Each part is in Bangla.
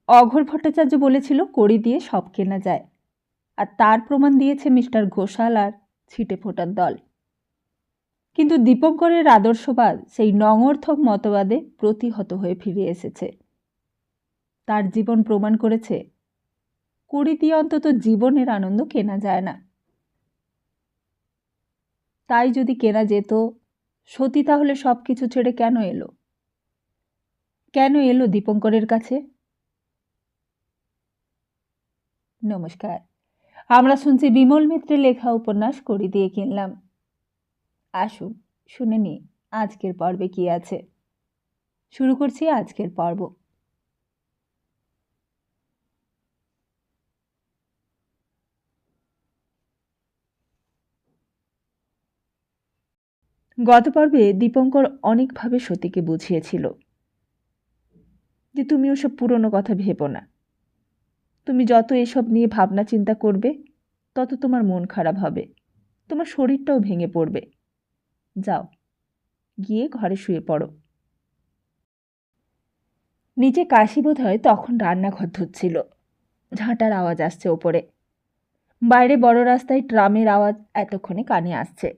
অঘোর ভট্টাচার্য বলেছিল কড়ি দিয়ে সব কেনা যায়, আর তার প্রমাণ দিয়েছে মিস্টার ঘোষাল আর ছিটে ফোটার দল। কিন্তু দীপঙ্করের আদর্শবাদ সেই নঙর্থক মতবাদে প্রতিহত হয়ে ফিরে এসেছে। তার জীবন প্রমাণ করেছে কড়ি দিয়ে অন্তত জীবনের আনন্দ কেনা যায় না। তাই যদি কেনা যেত, সতী তাহলে সব কিছু ছেড়ে কেন এলো? কেন এলো দীপঙ্করের কাছে? নমস্কার, আমরা শুনছি বিমল মিত্রের লেখা উপন্যাস কড়ি দিয়ে কিনলাম। আসুন শুনে নি আজকের পর্বে কি আছে। শুরু করছি আজকের পর্ব। গত পর্বে দীপঙ্কর অনেকভাবে সতীকে বুঝিয়েছিল যে তুমি ওসব পুরনো কথা ভেবো না। তুমি যত এসব নিয়ে ভাবনা চিন্তা করবে তত তোমার মন খারাপ হবে, তোমার শরীরটাও ভেঙে পড়বে। যাও, গিয়ে ঘরে শুয়ে পড়ো। নিচে কাশি বোধ হয় তখন রান্নাঘর ধুচ্ছিল। ঝাঁটার আওয়াজ আসছে ওপরে। বাইরে বড় রাস্তায় ট্রামের আওয়াজ এতক্ষণে কানে আসছে।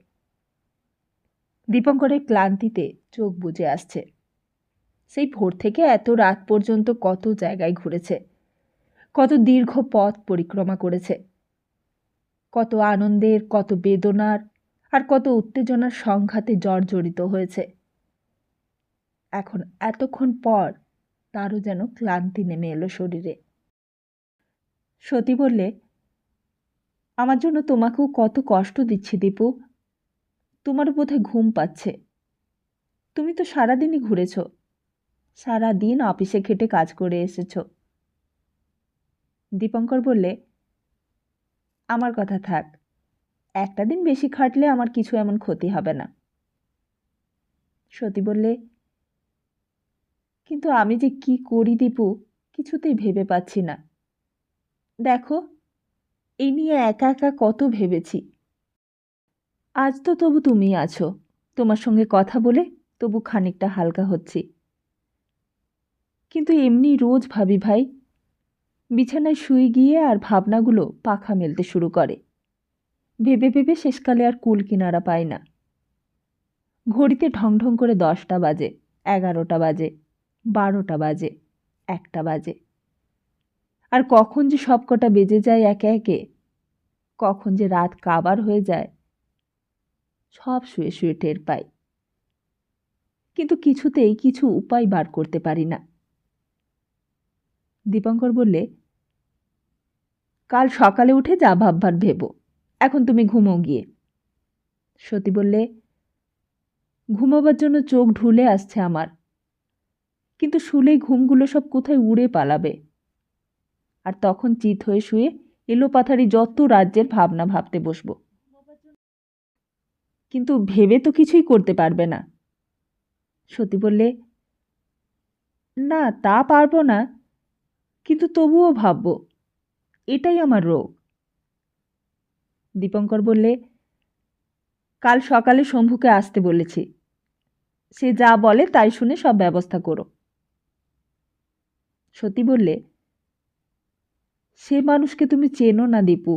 দীপঙ্করের ক্লান্তিতে চোখ বুজে আসছে। সেই ভোর থেকে এত রাত পর্যন্ত কত জায়গায় ঘুরেছে, কত দীর্ঘ পথ পরিক্রমা করেছে, কত আনন্দের, কত বেদনার আর কত উত্তেজনার সংঘাতে জর্জরিত হয়েছে। এখন এতক্ষণ পর তারও যেন ক্লান্তি নেমে এলো শরীরে। সতী বললে, আমার জন্য তোমাকেও কত কষ্ট দিচ্ছি দীপু। তোমার বোধহয় ঘুম পাচ্ছে। তুমি তো সারাদিনই ঘুরেছ, সারাদিন অফিসে খেটে কাজ করে এসেছ। দীপঙ্কর বললে, আমার কথা থাক, একটা দিন বেশি খাটলে আমার কিছু এমন ক্ষতি হবে না। সতী বললে, কিন্তু আমি যে কি করি দীপু, কিছুতেই ভেবে পাচ্ছি না। দেখো, এই নিয়ে একা একা কত ভেবেছি। আজ তো তবু তুমি আছো, তোমার সঙ্গে কথা বলে তবু খানিকটা হালকা হচ্ছি। কিন্তু এমনি রোজ ভাবি ভাই, বিছানায় শুয়ে গিয়ে আর ভাবনাগুলো পাখা মেলতে শুরু করে। ভেবে ভেবে শেষকালে আর কুল কিনারা পাই না। ঘড়িতে ঢং ঢং করে 10টা বাজে, 11টা বাজে, 12টা বাজে, 1টা বাজে। আর কখন যে সব কটা বেজে যায় একে একে, কখন যে রাত কাবার হয়ে যায়, সব শুয়ে শুয়ে টের পাই। কিন্তু কিছুতেই কিছু উপায় বার করতে পারি না। দীপঙ্কর বললে, কাল সকালে উঠে যা ভাববার ভেবো, এখন তুমি ঘুমো গিয়ে। সতী বললে, ঘুমোবার জন্য চোখ ঢুলে আসছে আমার, কিন্তু শুলেই ঘুমগুলো সব কোথায় উড়ে পালাবে। আর তখন চিত হয়ে শুয়ে এলোপাথারি যত রাজ্যের ভাবনা ভাবতে বসবো। কিন্তু ভেবে তো কিছুই করতে পারবে না। সতী বললে, না তা পারবো না, কিন্তু তবুও ভাববো, এটাই আমার রোগ। দীপঙ্কর বললে, কাল সকালে শম্ভুকে আসতে বলেছি, সে যা বলে তাই শুনে সব ব্যবস্থা করো। সতী বললে, সে মানুষকে তুমি চেনো না দীপু,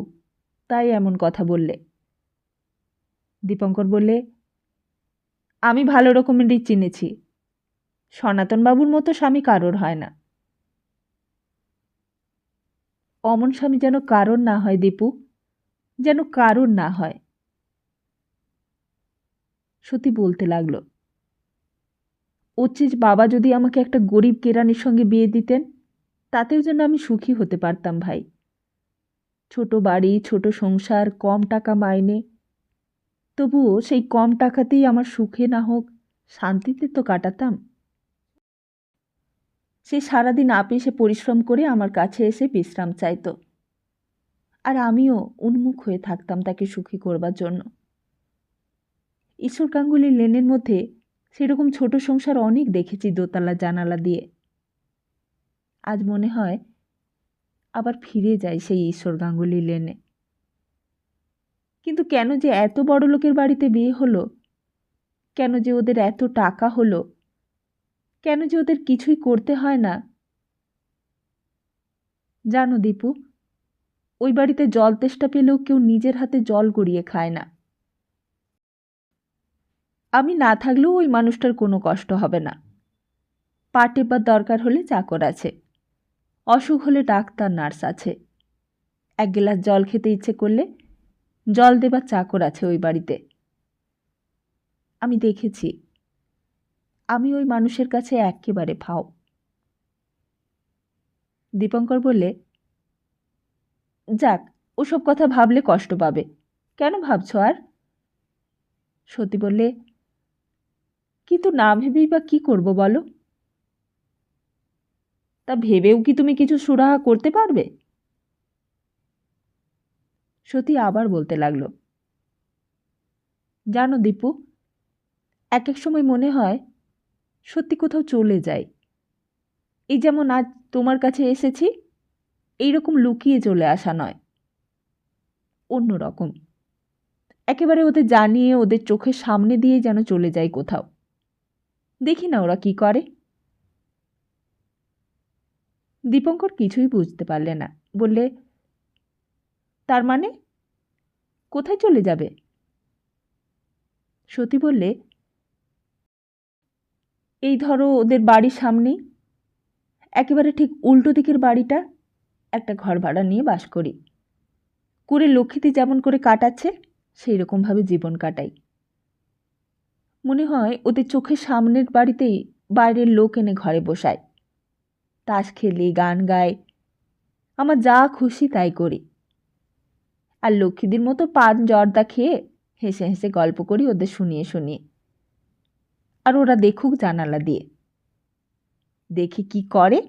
তাই এমন কথা বললে। দীপঙ্কর বললে, আমি ভালো রকমেরই চিনেছি, সনাতনবাবুর মতো স্বামী কারোর হয় না। অমন স্বামী যেন কারোর না হয় দীপু, যেন কারোর না হয়। সতী বলতে লাগলো, ওচিজ বাবা যদি আমাকে একটা গরিব কেরানির সঙ্গে বিয়ে দিতেন, তাতেও যেন আমি সুখী হতে পারতাম ভাই। ছোট বাড়ি, ছোট সংসার, কম টাকা মাইনে, তবুও সেই কম টাকাতেই আমার সুখে না হোক শান্তিতে তো কাটাতাম। সে সারাদিন আপিসে পরিশ্রম করে আমার কাছে এসে বিশ্রাম চাইত, আর আমিও উন্মুখ হয়ে থাকতাম তাকে সুখী করবার জন্য। ঈশ্বর গাঙ্গুলি লেনের মধ্যে সেরকম ছোট সংসার অনেক দেখেছি দোতলা জানালা দিয়ে। আজ মনে হয় আবার ফিরে যায় সেই ঈশ্বর গাঙ্গুলি লেনে। কিন্তু কেন যে এত বড় লোকের বাড়িতে বিয়ে হলো, কেন যে ওদের এত টাকা হলো, কেন যে ওদের কিছুই করতে হয় না, জানো দীপু, ওই বাড়িতে জল তেষ্টা পেলেও কেউ নিজের হাতে জল গড়িয়ে খায় না। আমি না থাকলেও ওই মানুষটার কোনো কষ্ট হবে না। পা টেপার দরকার হলে চাকর আছে, অসুখ হলে ডাক্তার নার্স আছে, এক গ্লাস জল খেতে ইচ্ছে করলে জল দেবার চাকর আছে ওই বাড়িতে। আমি দেখেছি, আমি ওই মানুষের কাছে একেবারে ফাও। দীপঙ্কর বললে, যাক, ওসব কথা ভাবলে কষ্ট পাবে। কেন ভাবছ আর? সতী বললে, কিন্তু না ভেবেই বা কি করব বলো? তা ভেবেও কি তুমি কিছু সুরাহা করতে পারবে? সতী আবার বলতে লাগলো, জানো দীপু, এক এক সময় মনে হয় সত্যি কোথাও চলে যাই। এই যেমন আজ তোমার কাছে এসেছি, এইরকম লুকিয়ে চলে আসা নয়, অন্য রকম, একেবারে ওদের জানিয়ে ওদের চোখের সামনে দিয়ে যেন চলে যায় কোথাও। দেখি না ওরা কি করে। দীপঙ্কর কিছুই বুঝতে পারলে না, বললে, তার মানে কোথায় চলে যাবে? সতী বললে, এই ধরো ওদের বাড়ির সামনেই, একেবারে ঠিক উল্টো দিকের বাড়িটা, একটা ঘর ভাড়া নিয়ে বাস করি। করে লক্ষ্মীতে যেমন করে কাটাচ্ছে সেই রকমভাবে জীবন কাটাই। মনে হয় ওদের চোখের সামনের বাড়িতেই বাইরের লোক এনে ঘরে বসায়, তাস খেলি, গান গায়, আমার যা খুশি তাই করি। আর লক্ষ্মীদের মতো পান জর্দা খেয়ে হেসে হেসে গল্প করি ওদের শুনিয়ে শুনিয়ে। আর ওরা দেখুক জানালা দিয়ে। দেখি কি করে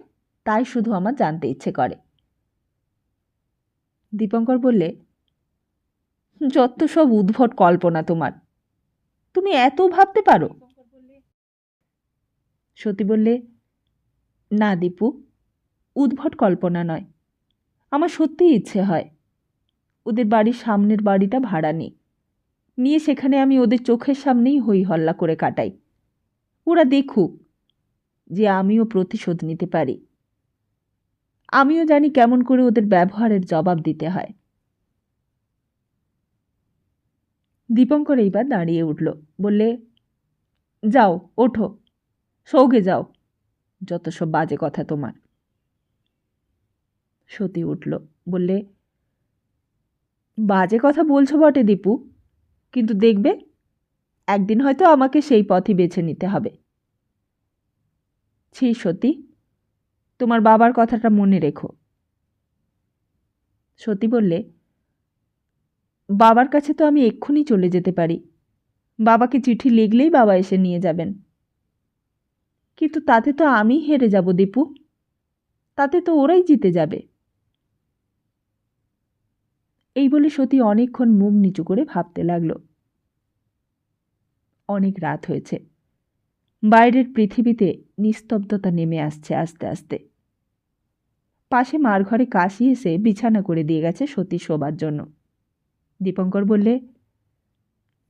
তাই শুধু আমার জানতে ইচ্ছে করে। দীপঙ্কর বললে, যত সব উদ্ভট কল্পনা তোমার, তুমি এত ভাবতে পারো? সতী বললে, না দীপু, উদ্ভট কল্পনা নয়, আমার সত্যিই ইচ্ছে হয় ওদের বাড়ির সামনের বাড়িটা ভাড়া নিয়ে সেখানে আমি ওদের চোখের সামনেই হই হল্লা করে কাটাই। ওরা দেখুক যে আমিও প্রতিশোধ নিতে পারি। আমিও জানি কেমন করে ওদের ব্যবহারের জবাব দিতে হয়। দীপঙ্কর এইবার দাঁড়িয়ে উঠল, বললে, যাও ওঠো, সৌগে যাও, যত সব বাজে কথা তোমার। সতী উঠল, বললে, বাজে কথা বলছো বটে দীপু, কিন্তু দেখবে একদিন হয়তো আমাকে সেই পথই বেছে নিতে হবে। ছি সতী, তোমার বাবার কথাটা মনে রেখো। সতী বললে, বাবার কাছে তো আমি এক্ষুনি চলে যেতে পারি, বাবাকে চিঠি লিখলেই বাবা এসে নিয়ে যাবেন। কিন্তু তাতে তো আমি হেরে যাব দীপু, তাতে তো ওরাই জিতে যাবে। এই বলে সতী অনেকক্ষণ মুখ নিচু করে ভাবতে লাগল। অনেক রাত হয়েছে, বাইরের পৃথিবীতে নিস্তব্ধতা নেমে আসছে আস্তে আস্তে। পাশে মার ঘরে কাশি এসে বিছানা করে দিয়ে গেছে সতী শোবার জন্য। দীপঙ্কর বললে,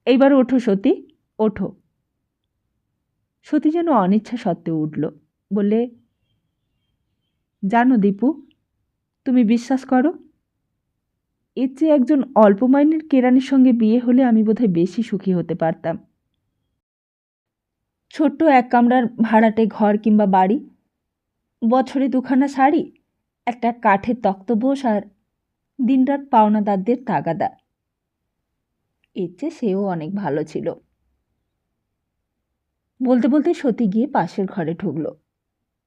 এইবার ওঠো সতী, ওঠো। সতী যেন অনিচ্ছা সত্ত্বেও উঠল, বললে, জানো দীপু, তুমি বিশ্বাস করো, এর চেয়ে একজন অল্প মাইনের কেরানির সঙ্গে বিয়ে হলে আমি বোধহয় বেশি সুখী হতে পারতাম। ছোট্ট এক কামরার ভাড়াটে ঘর কিংবা বাড়ি, বছরে দুখানা শাড়ি, একটা কাঠের তক্তপোষ আর দিনরাত পাওনাদারদের তাগাদা। এর চেয়ে সেও অনেক ভালো ছিল। বলতে বলতে সতী গিয়ে পাশের ঘরে ঢুকল।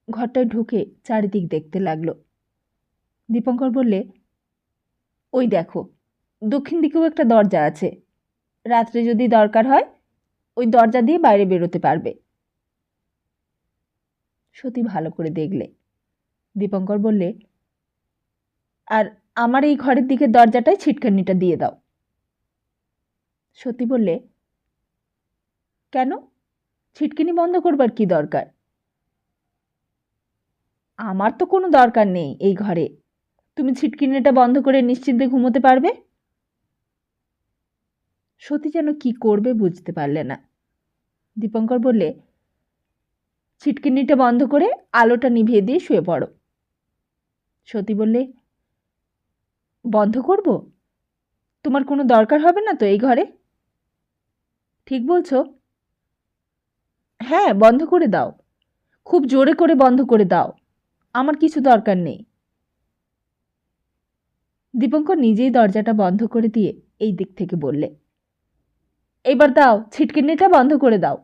ঘরটায় ঢুকে চারিদিক দেখতে লাগল। দীপঙ্কর বললে, ওই দেখো, দক্ষিণ দিকেও একটা দরজা আছে, রাত্রে যদি দরকার হয় ওই দরজা দিয়ে বাইরে বেরোতে পারবে। সতী ভালো করে দেখলে। দীপঙ্কর বললে, আর আমার এই ঘরের দিকের দরজাটায় ছিটকানিটা দিয়ে দাও। সতী বললে, কেন, ছিটকিনি বন্ধ করবার কি দরকার? আমার তো কোনো দরকার নেই এই ঘরে, তুমি ছিটকিনিটা বন্ধ করে নিশ্চিন্তে ঘুমোতে পারবে। সতী যেন কি করবে বুঝতে পারলে না। দীপঙ্কর বললে, ছিটকিনিটা বন্ধ করে আলোটা নিভিয়ে দিয়ে শুয়ে পড়ো। সতী বললে, বন্ধ করব? তোমার কোনো দরকার হবে না তো এই ঘরে? ঠিক বলছো? হ্যাঁ, বন্ধ করে দাও। খুব জোরে করে বন্ধ করে দাও। আমার কিছু দরকার নেই। দীপঙ্কর নিজেই দরজাটা বন্ধ করে দিয়ে এই দিক থেকে বললে, এইবার দাও, ছিটকিনিটা বন্ধ করে দাও।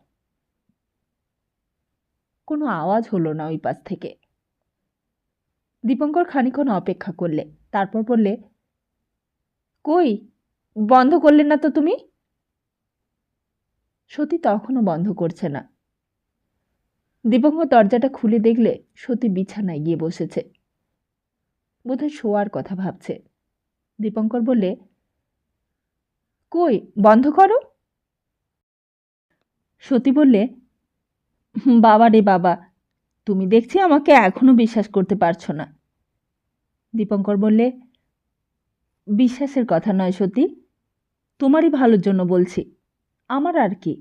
কোনো আওয়াজ হলো না ওই পাশ থেকে। দীপঙ্কর খানিকক্ষণ অপেক্ষা করলে, তারপর বললে, কই, বন্ধ করলে না তো তুমি? সতী তখনও বন্ধ করছে না। দীপঙ্কর দরজাটা খুলে দেখলে সতী বিছানায় গিয়ে বসেছে, বোধহয় শোয়ার কথা ভাবছে। দীপঙ্কর বললে, কই, বন্ধ করো। সতী বললে, বাবা রে বাবা, তুমি দেখছি আমাকে এখনো বিশ্বাস করতে পারছো না। দীপঙ্কর বললে, বিশ্বাসের কথা নয় সতী, তোমারই ভালোর জন্য বলছি, আমার আর কি।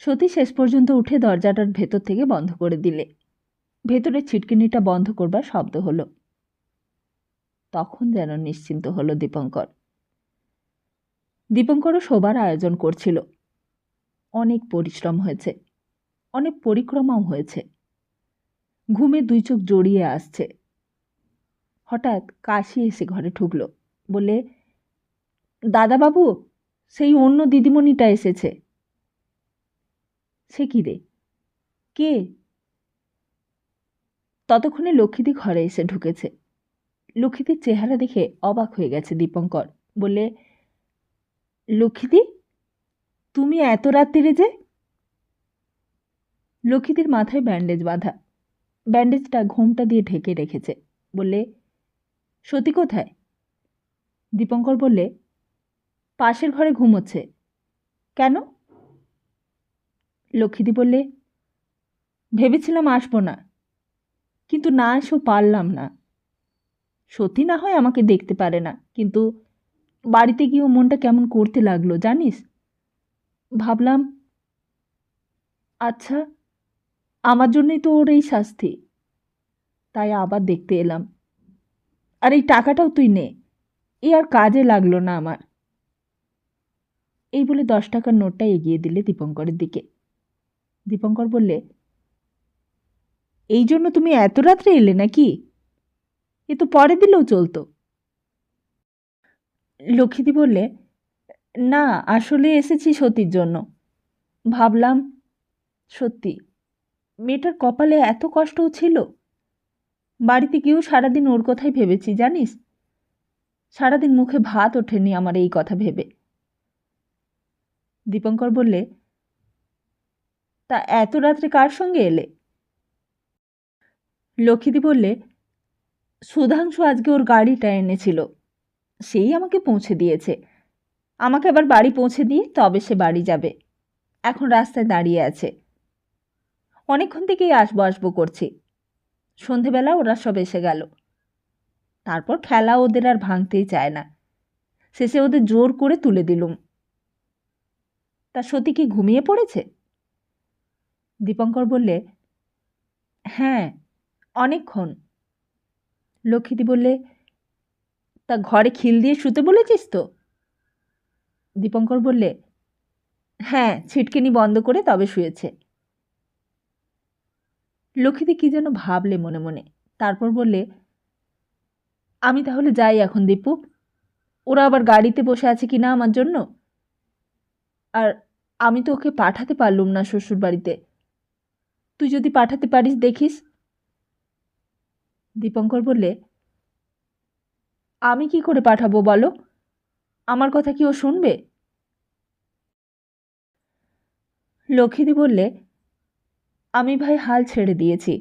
সতী শেষ পর্যন্ত উঠে দরজাটার ভেতর থেকে বন্ধ করে দিলে। ভেতরের ছিটকিনিটা বন্ধ করবার শব্দ হলো। তখন যেন নিশ্চিন্ত হলো দীপঙ্কর। দীপঙ্করও শোবার আয়োজন করছিল। অনেক পরিশ্রম হয়েছে, অনেক পরিক্রমাও হয়েছে। ঘুমে দুই চোখ জড়িয়ে আসছে। হঠাৎ কাশি এসে ঘরে ঢুকল, বলে, দাদাবাবু, সেই অন্য দিদিমণিটা এসেছে। সে কি রে, কে? ততক্ষণে লক্ষ্মীদি ঘরে এসে ঢুকেছে। লক্ষ্মীদির চেহারা দেখে অবাক হয়ে গেছে দীপঙ্কর। বলে, লক্ষ্মীদি, তুমি এত রাত্রিরে যে? লক্ষ্মীদির মাথায় ব্যান্ডেজ বাঁধা, ব্যান্ডেজটা ঘোমটা দিয়ে ঢেকে রেখেছে। বললে, সতী কোথায়? দীপঙ্কর বললে, পাশের ঘরে ঘুমোচ্ছে। কেন? লক্ষ্মীদি বললে, ভেবেছিলাম আসবো না, কিন্তু না এসেও পারলাম না। সতী না হয় আমাকে দেখতে পারে না, কিন্তু বাড়িতে গিয়েও মনটা কেমন করতে লাগলো জানিস। ভাবলাম, আচ্ছা, আমার জন্যই তো ওর এই শাস্তি, তাই আবার দেখতে এলাম। আর এই টাকাটাও তুই নে, এ আর কাজে লাগলো না আমার। এই বলে 10 টাকার নোটটা এগিয়ে দিলে দীপঙ্করের দিকে। দীপঙ্কর বললে, এই জন্য তুমি এত রাত্রে এলে নাকি? এ তো পরে দিলেও চলতো। লক্ষ্মীদি বললে, না, আসলে এসেছি সতীর জন্য। ভাবলাম, সত্যি মেয়েটার কপালে এত কষ্টও ছিল। বাড়িতে গিয়েও সারাদিন ওর কথাই ভেবেছি জানিস। সারাদিন মুখে ভাত ওঠেনি আমার এই কথা ভেবে। দীপঙ্কর বললে, তা এত রাত্রে কার সঙ্গে এলে? লক্ষ্মীদি বললে, সুধাংশু আজকে ওর গাড়িটা এনেছিল, সেই আমাকে পৌঁছে দিয়েছে। আমাকে আবার বাড়ি পৌঁছে দিয়ে তবে সে বাড়ি যাবে। এখন রাস্তায় দাঁড়িয়ে আছে। অনেকক্ষণ থেকেই আসবো আসবো করছি। সন্ধেবেলা ওরা সব এসে গেল। তারপর খেলা ওদের আর ভাঙতেই চায় না। শেষে ওদের জোর করে তুলে দিলুম। তা সতী কি ঘুমিয়ে পড়েছে? দীপঙ্কর বললে, হ্যাঁ, অনেকক্ষণ। লক্ষ্মীদি বললে, তা ঘরে খিল দিয়ে শুতে বলেছিস তো? দীপঙ্কর বললে, হ্যাঁ, ছিটকিনি বন্ধ করে তবে শুয়েছে। লক্ষ্মীদি কি যেন ভাবলে মনে মনে, তারপর বললে, আমি তাহলে যাই এখন দীপু। ওরা আবার গাড়িতে বসে আছে কি না আমার জন্য। আর আমি তো ওকে পাঠাতে পারলুম না শ্বশুর বাড়িতে। তুই যদি পাঠাতে পারিস দেখিস। দীপঙ্কর বললে, আমি কি করে পাঠাবো বলো? আমার কথা কি ও শুনবে? লক্ষ্মীদি বললে, আমি ভাই হাল ছেড়ে দিয়েছি।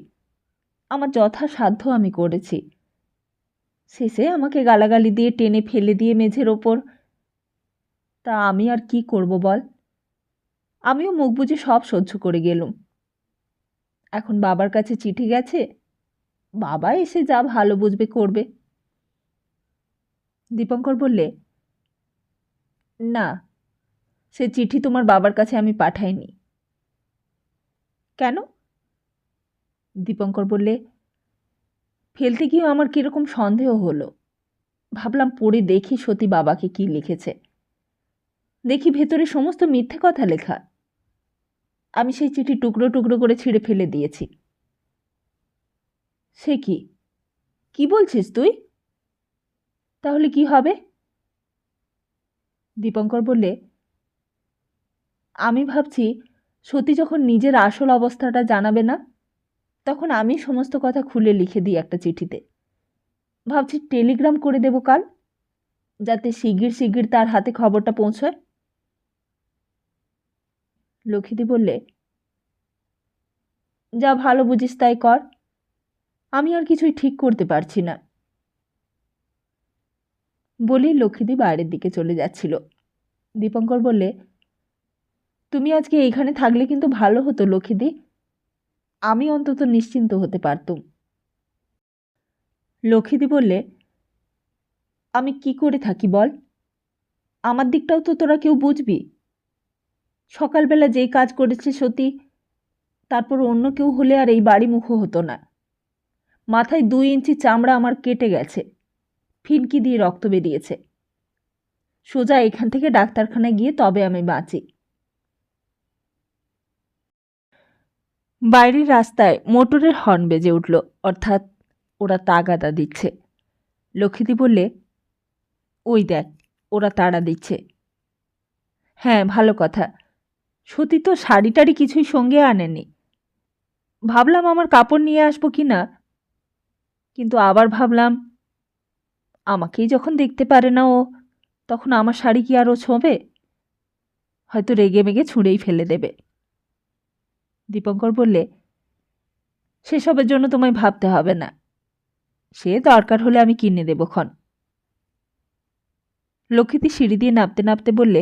আমার যথাসাধ্য আমি করেছি। শেষে আমাকে গালাগালি দিয়ে টেনে ফেলে দিয়ে মেঝের ওপর। তা আমি আর কি করব বল? আমিও মুখ বুজে সব সহ্য করে গেলুম। এখন বাবার কাছে চিঠি গেছে, বাবা এসে যা ভালো বুঝবে করবে। দীপঙ্কর বললে, না, সে চিঠি তোমার বাবার কাছে আমি পাঠাইনি। কেন? দীপঙ্কর বললে, ফেলতে গিয়েও আমার কীরকম সন্দেহ হলো। ভাবলাম পড়ে দেখি সতী বাবাকে কি লিখেছে। দেখি ভেতরে সমস্ত মিথ্যে কথা লেখা। আমি সেই চিঠি টুকরো টুকরো করে ছিঁড়ে ফেলে দিয়েছি। সে কি, কি বলছিস তুই? তাহলে কি হবে? দীপঙ্কর বললে, আমি ভাবছি সতী যখন নিজের আসল অবস্থাটা জানাবে না, তখন আমি সমস্ত কথা খুলে লিখে দিই একটা চিঠিতে। ভাবছি টেলিগ্রাম করে দেব কাল, যাতে শিগগির শিগগির তার হাতে খবরটা পৌঁছয়। লক্ষ্মীদি বললে, যা ভালো বুঝিস তাই কর। আমি আর কিছুই ঠিক করতে পারছি না। বলেই লক্ষ্মীদি বাইরের দিকে চলে যাচ্ছিল। দীপঙ্কর বললে, তুমি আজকে এইখানে থাকলে কিন্তু ভালো হতো লক্ষ্মীদি, আমি অন্তত নিশ্চিন্ত হতে পারতুম। লক্ষ্মীদি বললে, আমি কি করে থাকি বল? আমার দিকটাও তো তোরা কেউ বুঝবি। সকালবেলা যেই কাজ করেছে সতী, তারপর অন্য কেউ হলে আর এই বাড়ি মুখো হতো না। মাথায় 2 ইঞ্চি চামড়া আমার কেটে গেছে, ফিনকি দিয়ে রক্ত বেরিয়েছে। সোজা এখান থেকে ডাক্তারখানায় গিয়ে তবে আমি বাঁচি। বাইরের রাস্তায় মোটরের হর্ন বেজে উঠল, অর্থাৎ ওরা তাগাদা দিচ্ছে। লক্ষ্মীদি বললে, ওই দেখ, ওরা তাড়া দিচ্ছে। হ্যাঁ, ভালো কথা। সতী তো শাড়ি টাড়ি কিছুই সঙ্গে আনেনি। ভাবলাম আমার কাপড় নিয়ে আসবো কি না, কিন্তু আবার ভাবলাম আমাকেই যখন দেখতে পারে না ও, তখন আমার শাড়ি কি আর ও ছোঁবে? হয়তো রেগে মেগে ছুঁড়েই ফেলে দেবে। দীপঙ্কর বললে, সেসবের জন্য তোমায় ভাবতে হবে না, সে দরকার হলে আমি কিনে দেব ক্ষণ। লক্ষ্মীদি সিঁড়ি দিয়ে নামতে নামতে বললে,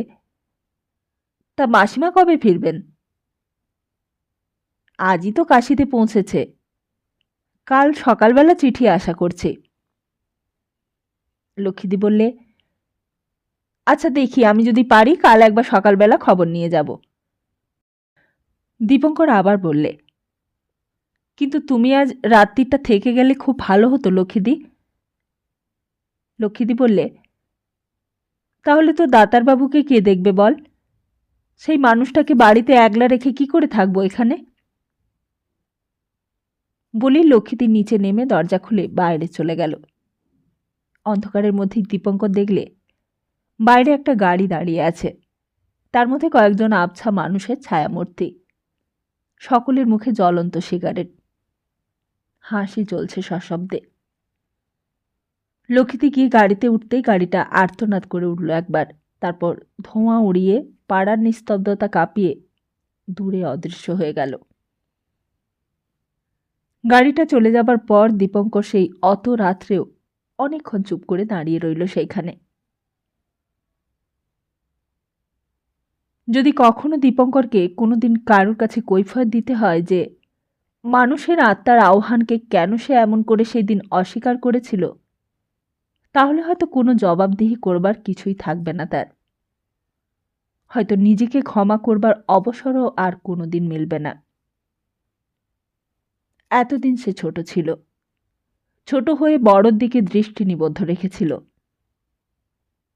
তা মাসিমা কবে ফিরবেন? আজই তো কাশিতে পৌঁছেছে, কাল সকালবেলা চিঠি আশা করছি। লক্ষ্মীদি বললে, আচ্ছা দেখি, আমি যদি পারি কাল একবার সকালবেলা খবর নিয়ে যাব। দীপঙ্কর আবার বললে, কিন্তু তুমি আজ রাত্রিটা থেকে গেলে খুব ভালো হতো লক্ষ্মীদি। লক্ষ্মীদি বললে, তাহলে তো দাতারবাবুকে কে দেখবে বল? সেই মানুষটাকে বাড়িতে একলা রেখে কি করে থাকবো এখানে? বলেই লক্ষ্মীদি নিচে নেমে দরজা খুলে বাইরে চলে গেল। অন্ধকারের মধ্যেই দীপঙ্কর দেখলে বাইরে একটা গাড়ি দাঁড়িয়ে আছে, তার মধ্যে কয়েকজন আবছা মানুষের ছায়ামূর্তি। সকলের মুখে জ্বলন্ত সিগারেট, হাসি চলছে সশব্দে। লক্ষ্মীদি গিয়ে গাড়িতে উঠতেই গাড়িটা আর্তনাদ করে উঠল একবার, তারপর ধোঁয়া উড়িয়ে পাড়ার নিস্তব্ধতা কাঁপিয়ে দূরে অদৃশ্য হয়ে গেল। গাড়িটা চলে যাবার পর দীপঙ্কর সেই অত রাত্রেও অনেকক্ষণ চুপ করে দাঁড়িয়ে রইল সেইখানে। যদি কখনো দীপঙ্করকে কোনোদিন কারোর কাছে কৈফিয়ত দিতে হয় যে মানুষের আত্মার আহ্বানকে কেন সে এমন করে সেই দিন অস্বীকার করেছিল, তাহলে হয়তো কোনো জবাবদিহি করবার কিছুই থাকবে না তার। হয়তো নিজেকে ক্ষমা করবার অবসরও আর কোনোদিন মিলবে না। এতদিন সে ছোট ছিল, ছোট হয়ে বড়র দিকে দৃষ্টি নিবদ্ধ রেখেছিল।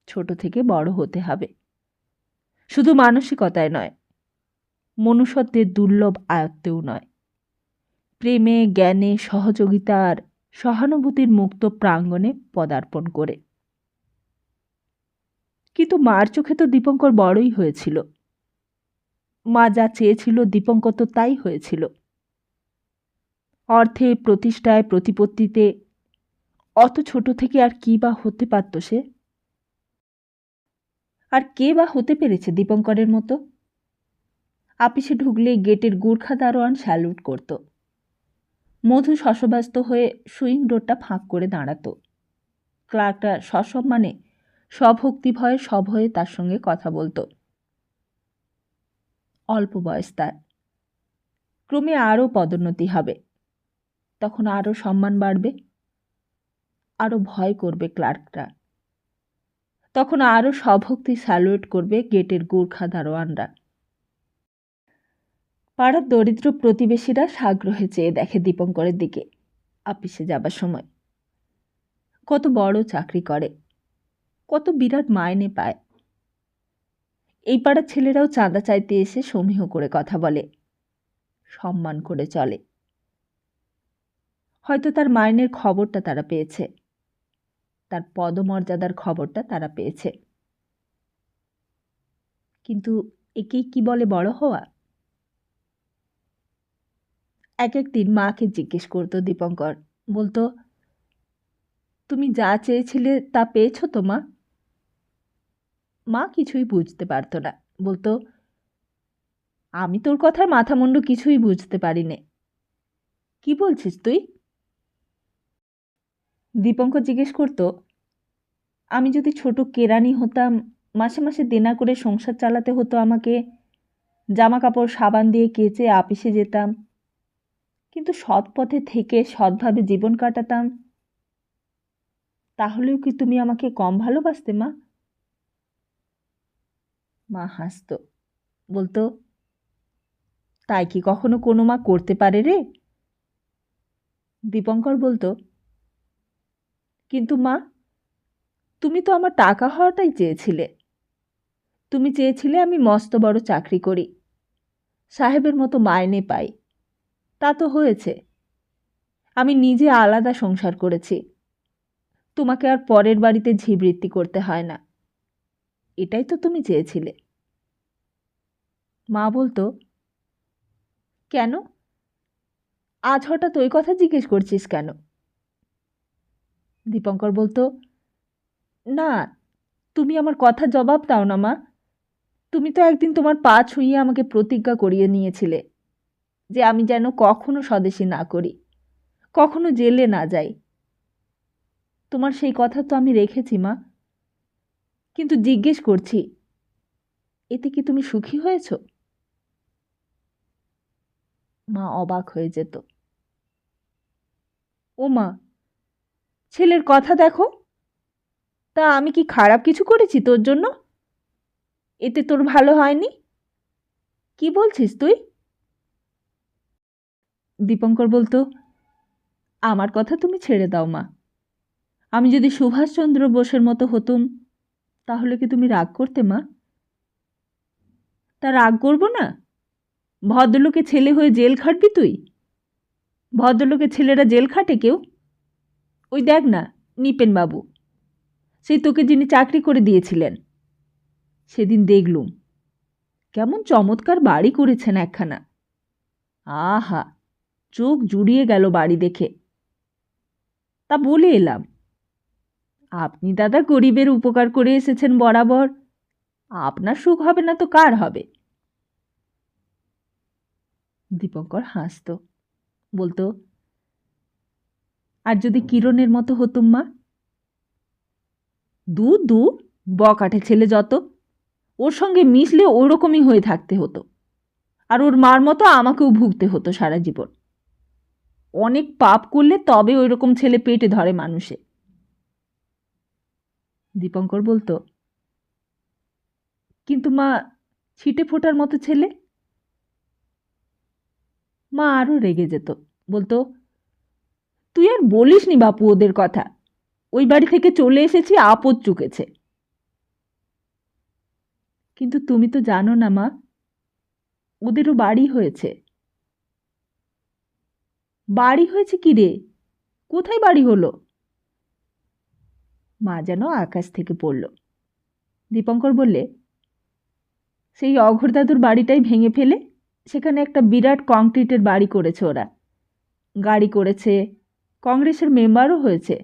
ছোট থেকে বড় হতে হবে, শুধু মানসিকতায় নয়, মনুষ্যত্বের দুর্লভ আয়ত্তেও নয়, প্রেমে, জ্ঞানে, সহযোগিতা আর সহানুভূতির মুক্ত প্রাঙ্গণে পদার্পণ করে। কিন্তু মার চোখে তো দীপঙ্কর বড়ই হয়েছিল। মা যা চেয়েছিল দীপঙ্কর তো তাই হয়েছিল। অর্থে, প্রতিষ্ঠায়, প্রতিপত্তিতে অত ছোট থেকে আর কি বা হতে পারত সে? আর কে বা হতে পেরেছে দীপঙ্করের মতো? আপিসে ঢুকলে গেটের গুর্খা দারোয়ান স্যালুট করত। মধু শশব্যস্ত হয়ে সুইং ডোরটা ফাঁক করে দাঁড়াত। ক্লার্কটা সসম্মানে, স্বভক্তিভয়ে সভয়ে তার সঙ্গে কথা বলত। অল্প বয়স তার, ক্রমে আরও পদোন্নতি হবে, তখন আরও সম্মান বাড়বে, আরও ভয় করবে ক্লার্করা, তখন আরও স্বভক্তি স্যালুয়েট করবে গেটের গুর্খা দারোয়ানরা। পাড়ার দরিদ্র প্রতিবেশীরা সাগ্রহে চেয়ে দেখে দীপঙ্করের দিকে আপিসে যাবার সময়। কত বড় চাকরি করে, কত বিরাট মাইনে পায়। এই পাড়ার ছেলেরাও চাঁদা চাইতে এসে সমীহ করে কথা বলে, সম্মান করে চলে। হয়তো তার মাইনের খবরটা তারা পেয়েছে, তার পদমর্যাদার খবরটা তারা পেয়েছে। কিন্তু একেই কি বলে বড় হওয়া? এক একদিন মাকে জিজ্ঞেস করতো দীপঙ্কর, বলতো, তুমি যা চেয়েছিলে তা পেয়েছো তো মা? মা কিছুই বুঝতে পারতো না, বলতো, আমি তোর কথার মাথা মুন্ডু কিছুই বুঝতে পারি নে। কি বলছিস তুই? দীপঙ্কর জিজ্ঞেস করতো, আমি যদি ছোট কেরানি হতাম, মাসে মাসে দেনা করে সংসার চালাতে হতো আমাকে, জামা কাপড় সাবান দিয়ে কেচে আপিসে যেতাম, কিন্তু সৎ পথে থেকে সৎভাবে জীবন কাটাতাম, তাহলেও কি তুমি আমাকে কম ভালোবাসতে মা? মা হাসতো, বলতো, তাই কি কখনো কোনো মা করতে পারে রে? দীপঙ্কর বলতো, কিন্তু মা, তুমি তো আমার টাকা হওয়াটাই চেয়েছিলে। তুমি চেয়েছিলে আমি মস্ত বড় চাকরি করি, সাহেবের মতো মাইনে পাই। তা তো হয়েছে। আমি নিজে আলাদা সংসার করেছি, তোমাকে আর পরের বাড়িতে ঝিবৃত্তি করতে হয় না। এটাই তো তুমি চেয়েছিলে। মা বলতো, কেন আজ হঠাৎ ওই কথা জিজ্ঞেস করছিস কেন? দীপঙ্কর বলতো, না, তুমি আমার কথা জবাব দাও না মা। তুমি তো একদিন তোমার পা ছুঁয়ে আমাকে প্রতিজ্ঞা করিয়ে নিয়েছিলে যে আমি যেন কখনো স্বদেশী না করি, কখনো জেলে না যাই। তোমার সেই কথা তো আমি রেখেছি মা, কিন্তু জিজ্ঞেস করছি, এতে কি তুমি সুখী হয়েছ? মা অবাক হয়ে যেত। ও মা, ছেলের কথা দেখো, তা আমি কি খারাপ কিছু করেছি তোর জন্য? এতে তোর ভালো হয়নি? কি বলছিস তুই? দীপঙ্কর বলতো, আমার কথা তুমি ছেড়ে দাও মা। আমি যদি সুভাষচন্দ্র বোসের মতো হতুম, তাহলে কি তুমি রাগ করতে মা? তা রাগ করবো না? ভদ্রলোকে ছেলে হয়ে জেল খাটবি তুই? ভদ্রলোকের ছেলেরা জেল খাটে কেউ? ওই দেখ না, নিপেন বাবু, সেই তোকে যিনি চাকরি করে দিয়েছিলেন, সেদিন দেখলুম কেমন চমৎকার বাড়ি করেছেন একখানা। আহা, চোখ জুড়িয়ে গেল বাড়ি দেখে। তা বলে এলাম, আপনি দাদা গরিবের উপকার করে এসেছেন বরাবর, আপনার সুখ হবে না তো কার হবে? দীপঙ্কর হাসত, বলতো, আর যদি কিরণের মতো হতুম মা? দু দু, বকাঠে ছেলে যত, ওর সঙ্গে মিশলে ওরকমই হয়ে থাকতে হতো, আর ওর মার মতো আমাকেও ভুগতে হতো সারা জীবন। অনেক পাপ করলে তবে ওই রকম ছেলে পেটে ধরে মানুষে। দীপঙ্কর বলতো, কিন্তু মা, ছিটে ফোটার মতো ছেলে? মা আরও রেগে যেত, বলতো, তুই আর বলিস নি বাপু ওদের কথা, ওই বাড়ি থেকে চলে এসেছি আপদ চুকেছে। কিন্তু তুমি তো জানো না মা, ওদেরও বাড়ি হয়েছে। বাড়ি হয়েছে কি রে? কোথায় বাড়ি হলো? মা যেন আকাশ থেকে পড়ল। দীপঙ্কর বললে, সেই অঘোর দাদুর বাড়িটাই ভেঙে ফেলে সেখানে একটা বিরাট কংক্রিটের বাড়ি করেছে ওরা। গাড়ি করেছে, কংগ্রেসের মেম্বারও হয়েছে।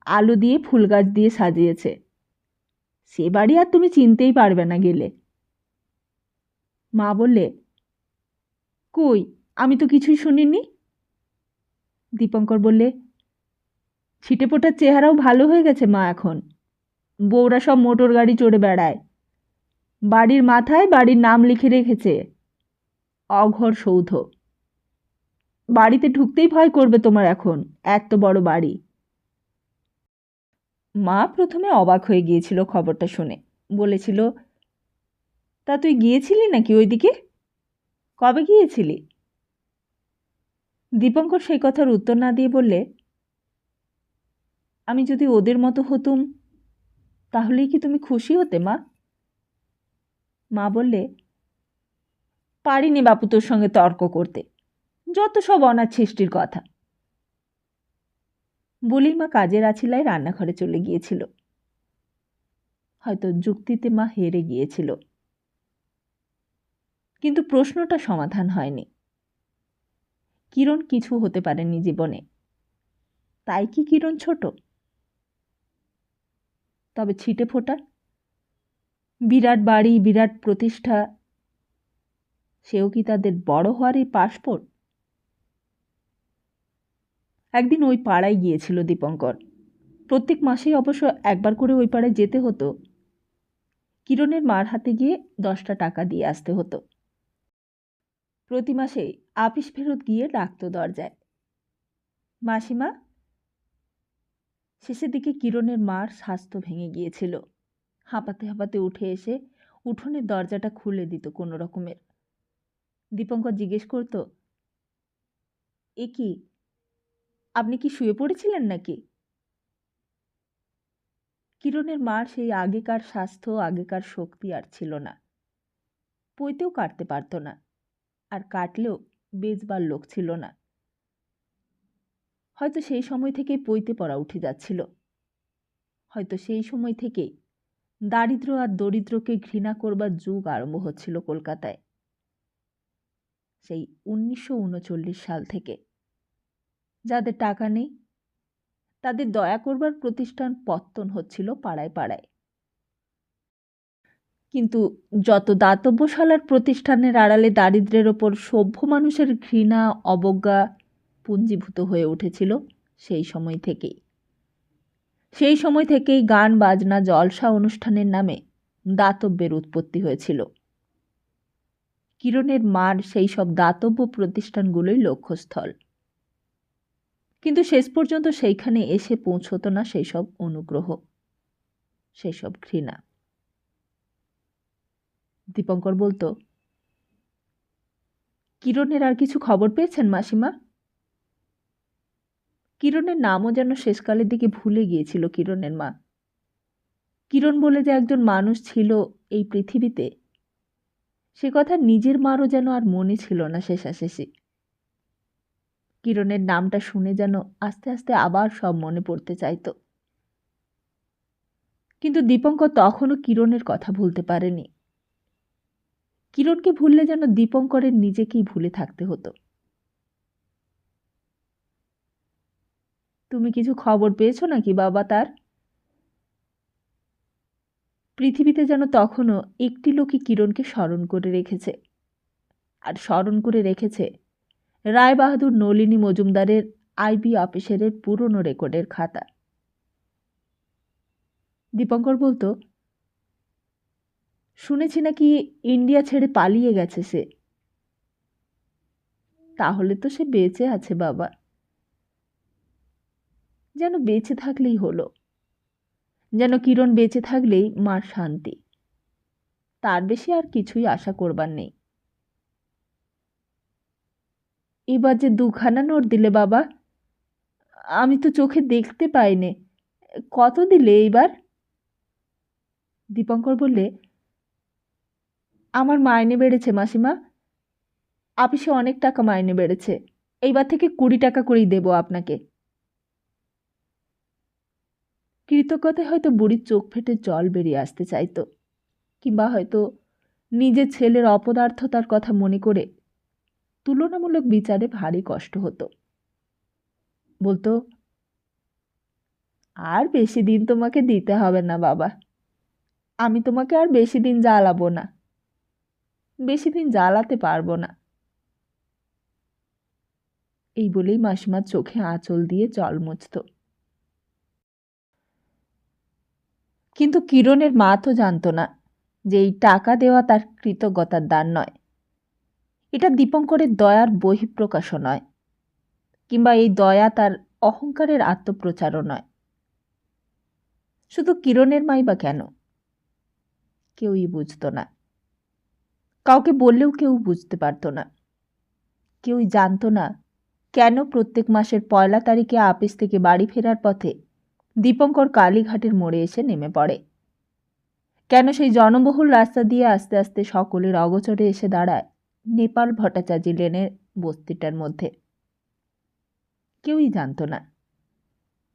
আলো দিয়ে ফুল গাছ দিয়ে সাজিয়েছে। সে বাড়ি আর তুমি চিনতেই পারবে না গেলে। মা বললে, কই, আমি তো কিছুই শুনিনি। দীপঙ্কর বললে, ছিটেফোঁটার চেহারাও ভালো হয়ে গেছে মা এখন। বউরা সব মোটর গাড়ি চড়ে বেড়ায়। বাড়ির মাথায় বাড়ির নাম লিখে রেখেছে, অঘর সৌধ। বাড়িতে ঢুকতেই ভয় করবে তোমার এখন, এত বড় বাড়ি। মা প্রথমে অবাক হয়ে গিয়েছিল খবরটা শুনে। বলেছিল, তা তুই গিয়েছিলি নাকি ওইদিকে? কবে গিয়েছিলি? দীপঙ্কর সেই কথার উত্তর না দিয়ে বললে, আমি যদি ওদের মতো হতুম তাহলেই কি তুমি খুশি হতে মা? মা বললে, পারিনি বাপু তোর সঙ্গে তর্ক করতে, যত সব অনাথ সৃষ্টির কথা। বলেই মা কাজের আছিলায় রান্নাঘরে চলে গিয়েছিল। হয়তো যুক্তিতে মা হেরে গিয়েছিল, কিন্তু প্রশ্নটা সমাধান হয়নি। কিরণ কিছু হতে পারেনি জীবনে, তাই কি কিরণ ছোট? তবে ছিটে ফোটা বিরাট বাড়ি, বিরাট প্রতিষ্ঠা, সেও কি তাদের বড় হওয়ারই পাসপোর্ট? একদিন ওই পাড়ায় গিয়েছিল দীপঙ্কর। প্রত্যেক মাসেই অবশ্য একবার করে ওই পাড়ায় যেতে হতো। কিরণের মার হাতে গিয়ে 10টা টাকা দিয়ে আসতে হতো। প্রতি মাসে আপিস ফেরত গিয়ে ডাকত দরজায়, মাসিমা। শেষের দিকে কিরণের মার স্বাস্থ্য ভেঙে গিয়েছিল। হাঁপাতে হাঁপাতে উঠে এসে উঠোনের দরজাটা খুলে দিত কোনো রকমের। দীপঙ্কর জিজ্ঞেস করত, এ কি, আপনি কি শুয়ে পড়েছিলেন নাকি? কিরণের মার সেই আগেকার স্বাস্থ্য, আগেকার শক্তি আর ছিল না। পইতেও কাটতে পারত না, আর কাটলেও বেচবার লোক ছিল না। হয়তো সেই সময় থেকেই পইতে পড়া উঠে যাচ্ছিল। হয়তো সেই সময় থেকেই দারিদ্র আর দরিদ্রকে ঘৃণা করবার যুগ আরম্ভ হচ্ছিল কলকাতায়, সেই 1939 সাল থেকে। যাদের টাকা নেই তাদের দয়া করবার প্রতিষ্ঠান পত্তন হচ্ছিল পাড়ায় পাড়ায়। কিন্তু যত দাতব্যশালার প্রতিষ্ঠানের আড়ালে দারিদ্র্যের ওপর সভ্য মানুষের ঘৃণা, অবজ্ঞা পুঞ্জীভূত হয়ে উঠেছিল সেই সময় থেকেই। সেই সময় থেকেই গান বাজনা, জলসা অনুষ্ঠানের নামে দাতব্যের উৎপত্তি হয়েছিল। কিরণের মার সেই সব দাতব্য প্রতিষ্ঠানগুলোই লক্ষ্যস্থল। কিন্তু শেষ পর্যন্ত সেইখানে এসে পৌঁছত না সেই সব অনুগ্রহ, সেই সব ঘৃণা। দীপঙ্কর বলতো, কিরণের আর কিছু খবর পেয়েছেন মাসিমা? কিরণের নামও যেন শেষকালের দিকে ভুলে গিয়েছিল কিরণের মা। কিরণ বলে যে একজন মানুষ ছিল এই পৃথিবীতে, সে কথা নিজের মারও যেন আর মনে ছিল না শেষাশেষি। কিরণের নামটা শুনে যেন আস্তে আস্তে আবার সব মনে পড়তে চাইত। কিন্তু দীপঙ্কর তখনও কিরণের কথা ভুলতে পারেনি। কিরণকে ভুললে যেন দীপঙ্করের নিজেকেই ভুলে থাকতে হতো। তুমি কিছু খবর পেয়েছো নাকি বাবা তার? পৃথিবীতে যেন তখনও একটি লোকই কিরণকে স্মরণ করে রেখেছে, আর স্মরণ করে রেখেছে রায়বাহাদুর নলিনী মজুমদারের আইবি অফিসারের পুরনো রেকর্ডের খাতা। দীপঙ্কর বলতো, শুনেছি নাকি ইন্ডিয়া ছেড়ে পালিয়ে গেছে সে। তাহলে তো সে বেঁচে আছে বাবা, যেন বেঁচে থাকলেই হলো, যেন কিরণ বেঁচে থাকলেই মার শান্তি। তার বেশি আর কিছুই আশা করবার নেই। এবার যে 2খানা নোট দিলে বাবা, আমি তো চোখে দেখতে পাইনে, কত দিলে এইবার? দীপঙ্কর বললে, আমার মাইনে বেড়েছে মাসিমা, অফিসে অনেক টাকা মাইনে বেড়েছে, এইবার থেকে 20 টাকা করেই দেব আপনাকে। কৃতজ্ঞতায় হয়তো বুড়ির চোখ ফেটে জল বেরিয়ে আসতে চাইত, কিংবা হয়তো নিজের ছেলের অপদার্থতার কথা মনে করে তুলনামূলক বিচারে ভারী কষ্ট হতো। বলতো, আর বেশি দিন তোমাকে দিতে হবে না বাবা, আমি তোমাকে আর বেশি দিন জ্বালাবো না, বেশি দিন জ্বালাতে পারবো না। এই বলেই মাসিমার চোখে আঁচল দিয়ে জল মুছত। কিন্তু কিরণের মা তো জানতো না যে এই টাকা দেওয়া তার কৃতজ্ঞতার দান নয়, এটা দীপঙ্করের দয়ার বহিঃপ্রকাশও নয়, কিংবা এই দয়া তার অহংকারের আত্মপ্রচারও নয়। শুধু কিরণের মাই বা কেন? কেউই বুঝত না। কাউকে বললেও কেউ বুঝতে পারত না। কেউই জানত না কেন প্রত্যেক মাসের 1 তারিখে অফিস থেকে বাড়ি ফেরার পথে দীপঙ্কর কালীঘাটের মোড়ে এসে নেমে পড়ে। কেন সেই জনবহুল রাস্তা দিয়ে আস্তে আস্তে সকলের অগোচরে এসে দাঁড়ায় নেপাল ভট্টাচার্য লেনের বস্তিটার মধ্যে। কেউই জানত না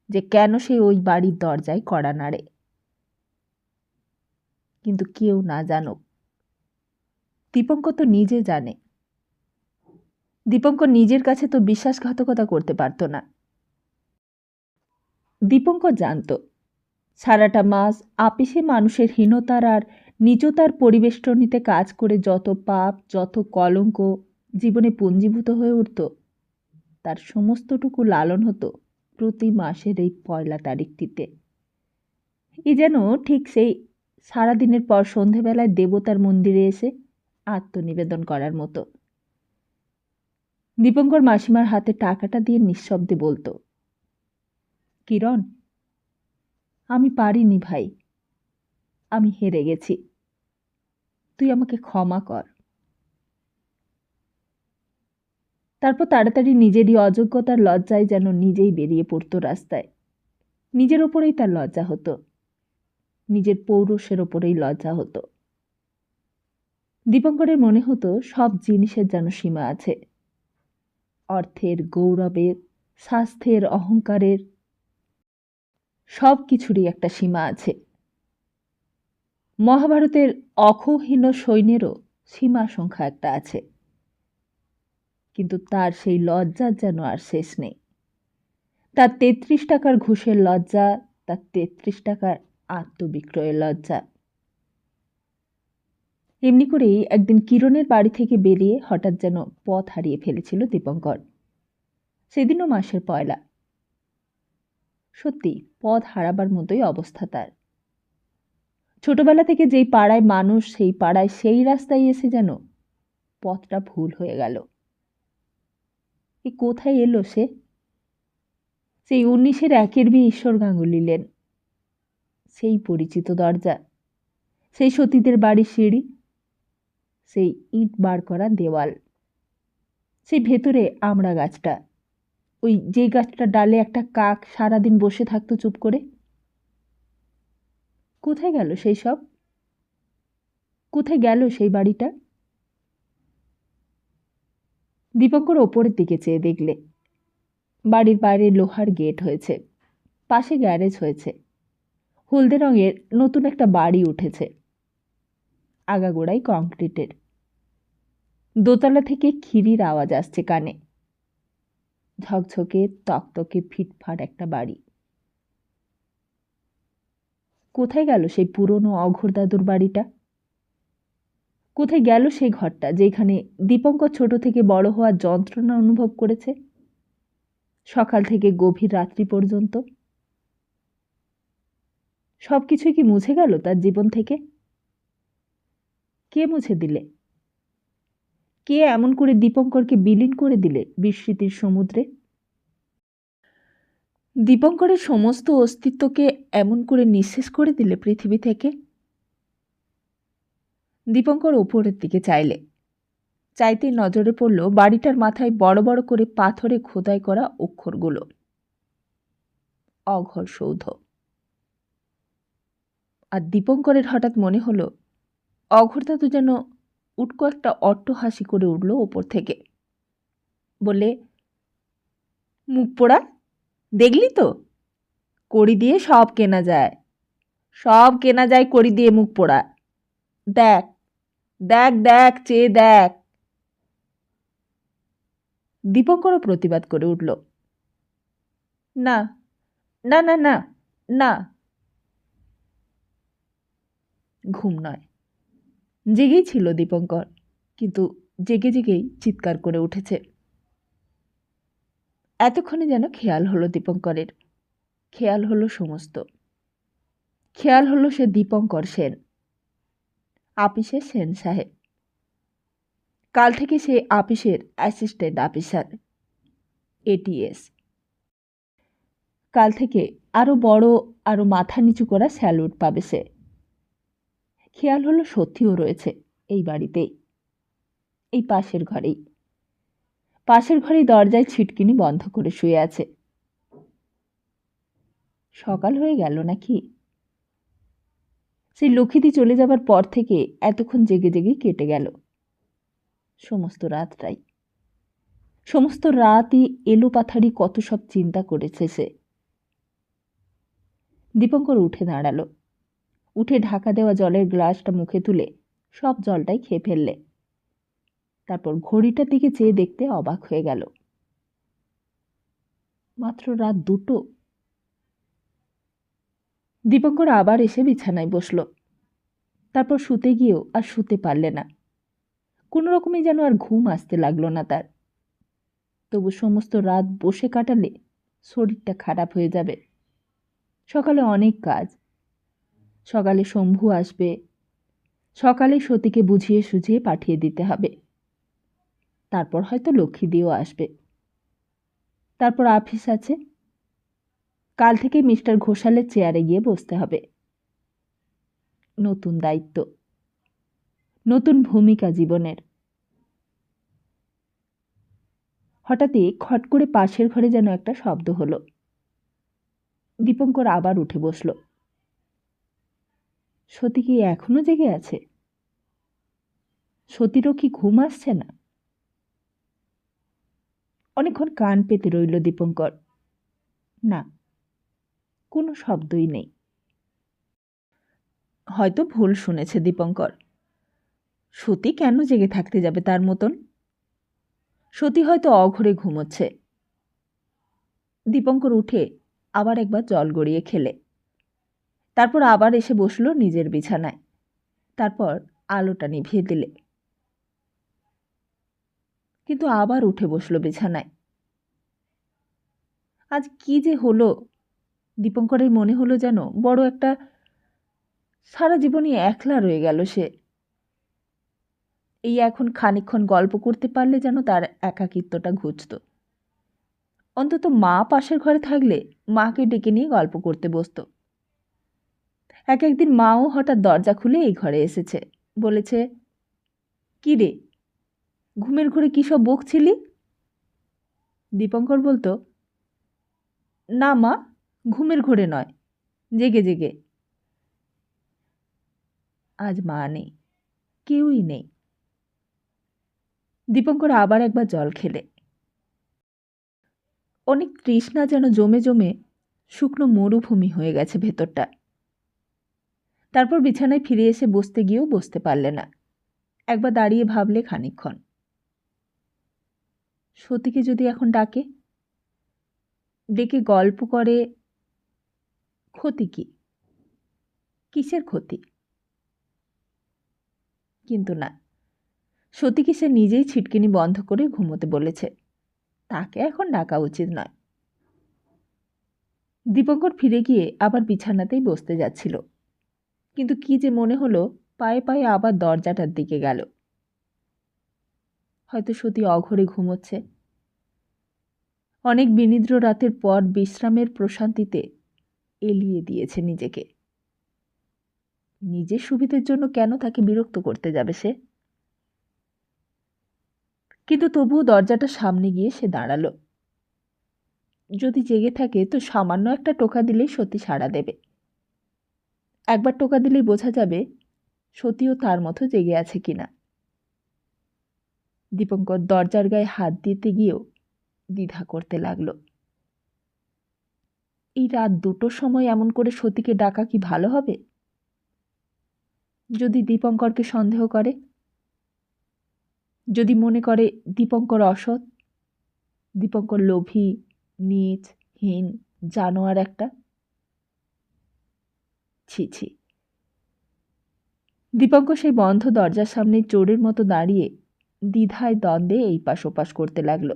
যে কেন সে ওই বাড়ির দরজায় কড়া নাড়ে। কিন্তু কেউ না জানুক, দীপঙ্কর তো নিজে জানে। দীপঙ্কর নিজের কাছে তো বিশ্বাসঘাতকতা করতে পারত না। দীপঙ্কর জানত সারাটা মাস আপিসে মানুষের হীনতার আর নীচতার পরিবেষ্টনীতে কাজ করে যত পাপ, যত কলঙ্ক জীবনে পুঞ্জীভূত হয়ে উঠত, তার সমস্তটুকু লালন হতো প্রতি মাসের এই 1 তারিখটিতে। এ যেন ঠিক সেই সারাদিনের পর সন্ধেবেলায় দেবতার মন্দিরে এসে আত্মনিবেদন করার মতো। দীপঙ্কর মাসিমার হাতে টাকাটা দিয়ে নিঃশব্দে বলতো, কিরণ, আমি পারিনি ভাই, আমি হেরে গেছি, তুই আমাকে ক্ষমা কর। তারপর তাড়াতাড়ি নিজেরই অযোগ্যতার লজ্জায় যেন নিজেই বেরিয়ে পড়তো রাস্তায়। নিজের ওপরেই তার লজ্জা হতো, নিজের পৌরুষের ওপরেই লজ্জা হতো। দীপঙ্করের মনে হতো সব জিনিসের যেন সীমা আছে, অর্থের, গৌরবের, স্বাস্থ্যের, অহংকারের, সব কিছুরই একটা সীমা আছে। মহাভারতের অক্ষৌহিণ সৈন্যেরও সীমা সংখ্যা একটা আছে, কিন্তু তার সেই লজ্জার যেন আর শেষ নেই। তার 33 টাকার ঘুষের লজ্জা, তার 33 টাকার আত্মবিক্রয়ের লজ্জা। এমনি করেই একদিন কিরণের বাড়ি থেকে বেরিয়ে হঠাৎ যেন পথ হারিয়ে ফেলেছিল দীপঙ্কর। সেদিনও মাসের 1। সত্যি পথ হারাবার মতোই অবস্থা তার। ছোটবেলা থেকে যেই পাড়ায় মানুষ, সেই পাড়ায় সেই রাস্তায় এসে যেন পথটা ভুল হয়ে গেল। এ কোথায় এলো সে? সেই 19-এর 1-এর বি ঈশ্বর গাঙ্গুলি লেন, সেই পরিচিত দরজা, সেই সতীদের বাড়ির সিঁড়ি, সেই ইট বার করা দেওয়াল, সেই ভেতরে আমড়া গাছটা, ওই যে গাছটার ডালে একটা কাক সারাদিন বসে থাকতো চুপ করে। কোথায় গেল সেই সব? কোথায় গেল সেই বাড়িটা? দীপঙ্কর ওপরের দিকে চেয়ে দেখলে বাড়ির বাইরে লোহার গেট হয়েছে, পাশে গ্যারেজ হয়েছে, হলদে রঙের নতুন একটা বাড়ি উঠেছে, আগাগোড়াই কংক্রিটের। দোতলা থেকে খিরির আওয়াজ আসছে কানে। ঝকঝকে তকতকে ফিটফাট একটা বাড়ি। কোথায় গেল সেই পুরনো অঘোর দাদুর বাড়িটা? কোথায় গেল সেই ঘরটা যেখানে দীপঙ্কর ছোট থেকে বড় হওয়ার যন্ত্রণা অনুভব করেছে, সকাল থেকে গভীর রাত্রি পর্যন্ত? সবকিছুই কি মুছে গেল তার জীবন থেকে? কে মুছে দিলে? কে এমন করে দীপঙ্করকে বিলীন করে দিলে বিস্মৃতির সমুদ্রে? দীপঙ্করের সমস্ত অস্তিত্বকে এমন করে নিঃশেষ করে দিলে পৃথিবী থেকে? দীপঙ্কর ওপরের দিকে চাইতেই নজরে পড়ল বাড়িটার মাথায় বড় বড় করে পাথরে খোদাই করা অক্ষরগুলো, অঘর সৌধ। আর দীপঙ্করের হঠাৎ মনে হলো অঘোরদাদু যেন উটকো একটা অট্টহাসি করে উঠল ওপর থেকে, বলে, মুখ পোড়া, দেখলি তো, কড়ি দিয়ে সব কেনা যায়, সব কেনা যায় কড়ি দিয়ে, মুখ পোড়া, দেখ দেখ দেখ, চেয়ে দেখ। দীপঙ্করও প্রতিবাদ করে উঠল, না না না না না। ঘুম নয়, জেগেই ছিল দীপঙ্কর, কিন্তু জেগে জেগেই চিৎকার করে উঠেছে। এতক্ষণে যেন খেয়াল হলো দীপঙ্করের, খেয়াল হলো সমস্ত। খেয়াল হলো সে দীপঙ্কর সেন, আপিসের সেন সাহেব। কাল থেকে সে আপিসের অ্যাসিস্ট্যান্ট অফিসার, এটিএস। কাল থেকে আরও বড়, আরও মাথা নিচু করা স্যালুট পাবে সে। খেয়াল হলো সত্যিও রয়েছে এই বাড়িতেই, এই পাশের ঘরেই। পাশের ঘরেই দরজায় ছিটকিনি বন্ধ করে শুয়ে আছে। সকাল হয়ে গেল নাকি? সেই লক্ষ্মীদি চলে যাবার পর থেকে এতক্ষণ জেগে জেগে কেটে গেল। সমস্ত রাতটাই, সমস্ত রাতই এলোপাথারি কত সব চিন্তা করেছে সে। দীপঙ্কর উঠে দাঁড়ালো। উঠে ঢাকা দেওয়া জলের গ্লাসটা মুখে তুলে সব জলটাই খেয়ে ফেললে। তারপর ঘড়িটার দিকে চেয়ে দেখতে অবাক হয়ে গেল। মাত্র রাত 2টো। দীপঙ্কর আবার এসে বিছানায় বসল। তারপর শুতে গিয়েও আর শুতে পারলে না। কোনো রকমে যেন আর ঘুম আসতে লাগলো না তার। তবু সমস্ত রাত বসে কাটালে শরীরটা খারাপ হয়ে যাবে। সকালে অনেক কাজ। সকালে শম্ভু আসবে। সকালে সতীকে বুঝিয়ে সুঝিয়ে পাঠিয়ে দিতে হবে। তারপর হয়তো লক্ষ্মীদিও আসবে। তারপর আফিস আছে। কাল থেকে মিস্টার ঘোষালের চেয়ারে গিয়ে বসতে হবে। নতুন দায়িত্ব, নতুন ভূমিকা জীবনের। হঠাৎই খট করে পাশের ঘরে যেন একটা শব্দ হলো। দীপঙ্কর আবার উঠে বসল। সতী কি এখনো জেগে আছে? সতীরও কি ঘুম আসছে না? অনেকক্ষণ কান পেতে রইল দীপঙ্কর। না, কোনো শব্দই নেই। হয়তো ভুল শুনেছে দীপঙ্কর। সতী কেন জেগে থাকতে যাবে তার মতন? সতী হয়তো অঘরে ঘুমোচ্ছে। দীপঙ্কর উঠে আবার একবার জল গড়িয়ে খেলে। তারপর আবার এসে বসল নিজের বিছানায়। তারপর আলোটা নিভিয়ে দিলে। কিন্তু আবার উঠে বসল বিছানায়। আজ কি যে হলো? দীপঙ্করের মনে হলো যেন বড় একটা সারা জীবনই একলা রয়ে গেল সে। এই এখন খানিকক্ষণ গল্প করতে পারলে যেন তার একাকিত্বটা ঘুচত। অন্তত মা পাশের ঘরে থাকলে মাকে ডেকে নিয়ে গল্প করতে বসত। একদিন মাও হঠাৎ দরজা খুলে এই ঘরে এসেছে। বলেছে, কি রে, ঘুমের ঘরে কী সব বকছিলি? দীপঙ্কর বলতো, না মা, ঘুমের ঘরে নয়, জেগে জেগে। আজ মা নেই, কেউই নেই। দীপঙ্কর আবার একবার জল খেলে। অনেক তৃষ্ণা যেন জমে জমে শুকনো মরুভূমি হয়ে গেছে ভেতরটা। তারপর বিছানায় ফিরে এসে বসতে গিয়েও বসতে পারলে না। একবার দাঁড়িয়ে ভাবলে খানিকক্ষণ, সতীকে যদি এখন ডাকে, ডেকে গল্প করে, ক্ষতি কি? কিসের ক্ষতি? কিন্তু না, সতীকে সে নিজেই ছিটকিনি বন্ধ করে ঘুমোতে বলেছে। তাকে এখন ডাকা উচিত নয়। দীপঙ্কর ফিরে গিয়ে আবার বিছানাতেই বসতে যাচ্ছিল। কিন্তু কি যে মনে হলো, পায়ে পায়ে আবার দরজাটার দিকে গেল। হয়তো সতী অঘরে ঘুমোচ্ছে। অনেক বিনিদ্র রাতের পর বিশ্রামের প্রশান্তিতে এলিয়ে দিয়েছে নিজেকে। নিজের সুবিধের জন্য কেন তাকে বিরক্ত করতে যাবে সে? কিন্তু তবুও দরজাটা সামনে গিয়ে সে দাঁড়ালো। যদি জেগে থাকে তো সামান্য একটা টোকা দিলেই সতী সাড়া দেবে। একবার টোকা দিলেই বোঝা যাবে সতীও তার মতো জেগে আছে কিনা। দীপঙ্কর দরজার গায়ে হাত দিতে গিয়েও দ্বিধা করতে লাগলো। এই রাত 2টোর সময় এমন করে সতীকে ডাকা কি ভালো হবে? যদি দীপঙ্করকে সন্দেহ করে, যদি মনে করে দীপঙ্কর অসৎ, দীপঙ্কর লোভী, নীচ, হীন, জানোয়ার একটা। ছি ছি। দীপঙ্কর সেই বন্ধ দরজার সামনে চোরের মতো দাঁড়িয়ে দ্বিধায় দ্বন্দ্বে এই পাশ ওপাশ করতে লাগল।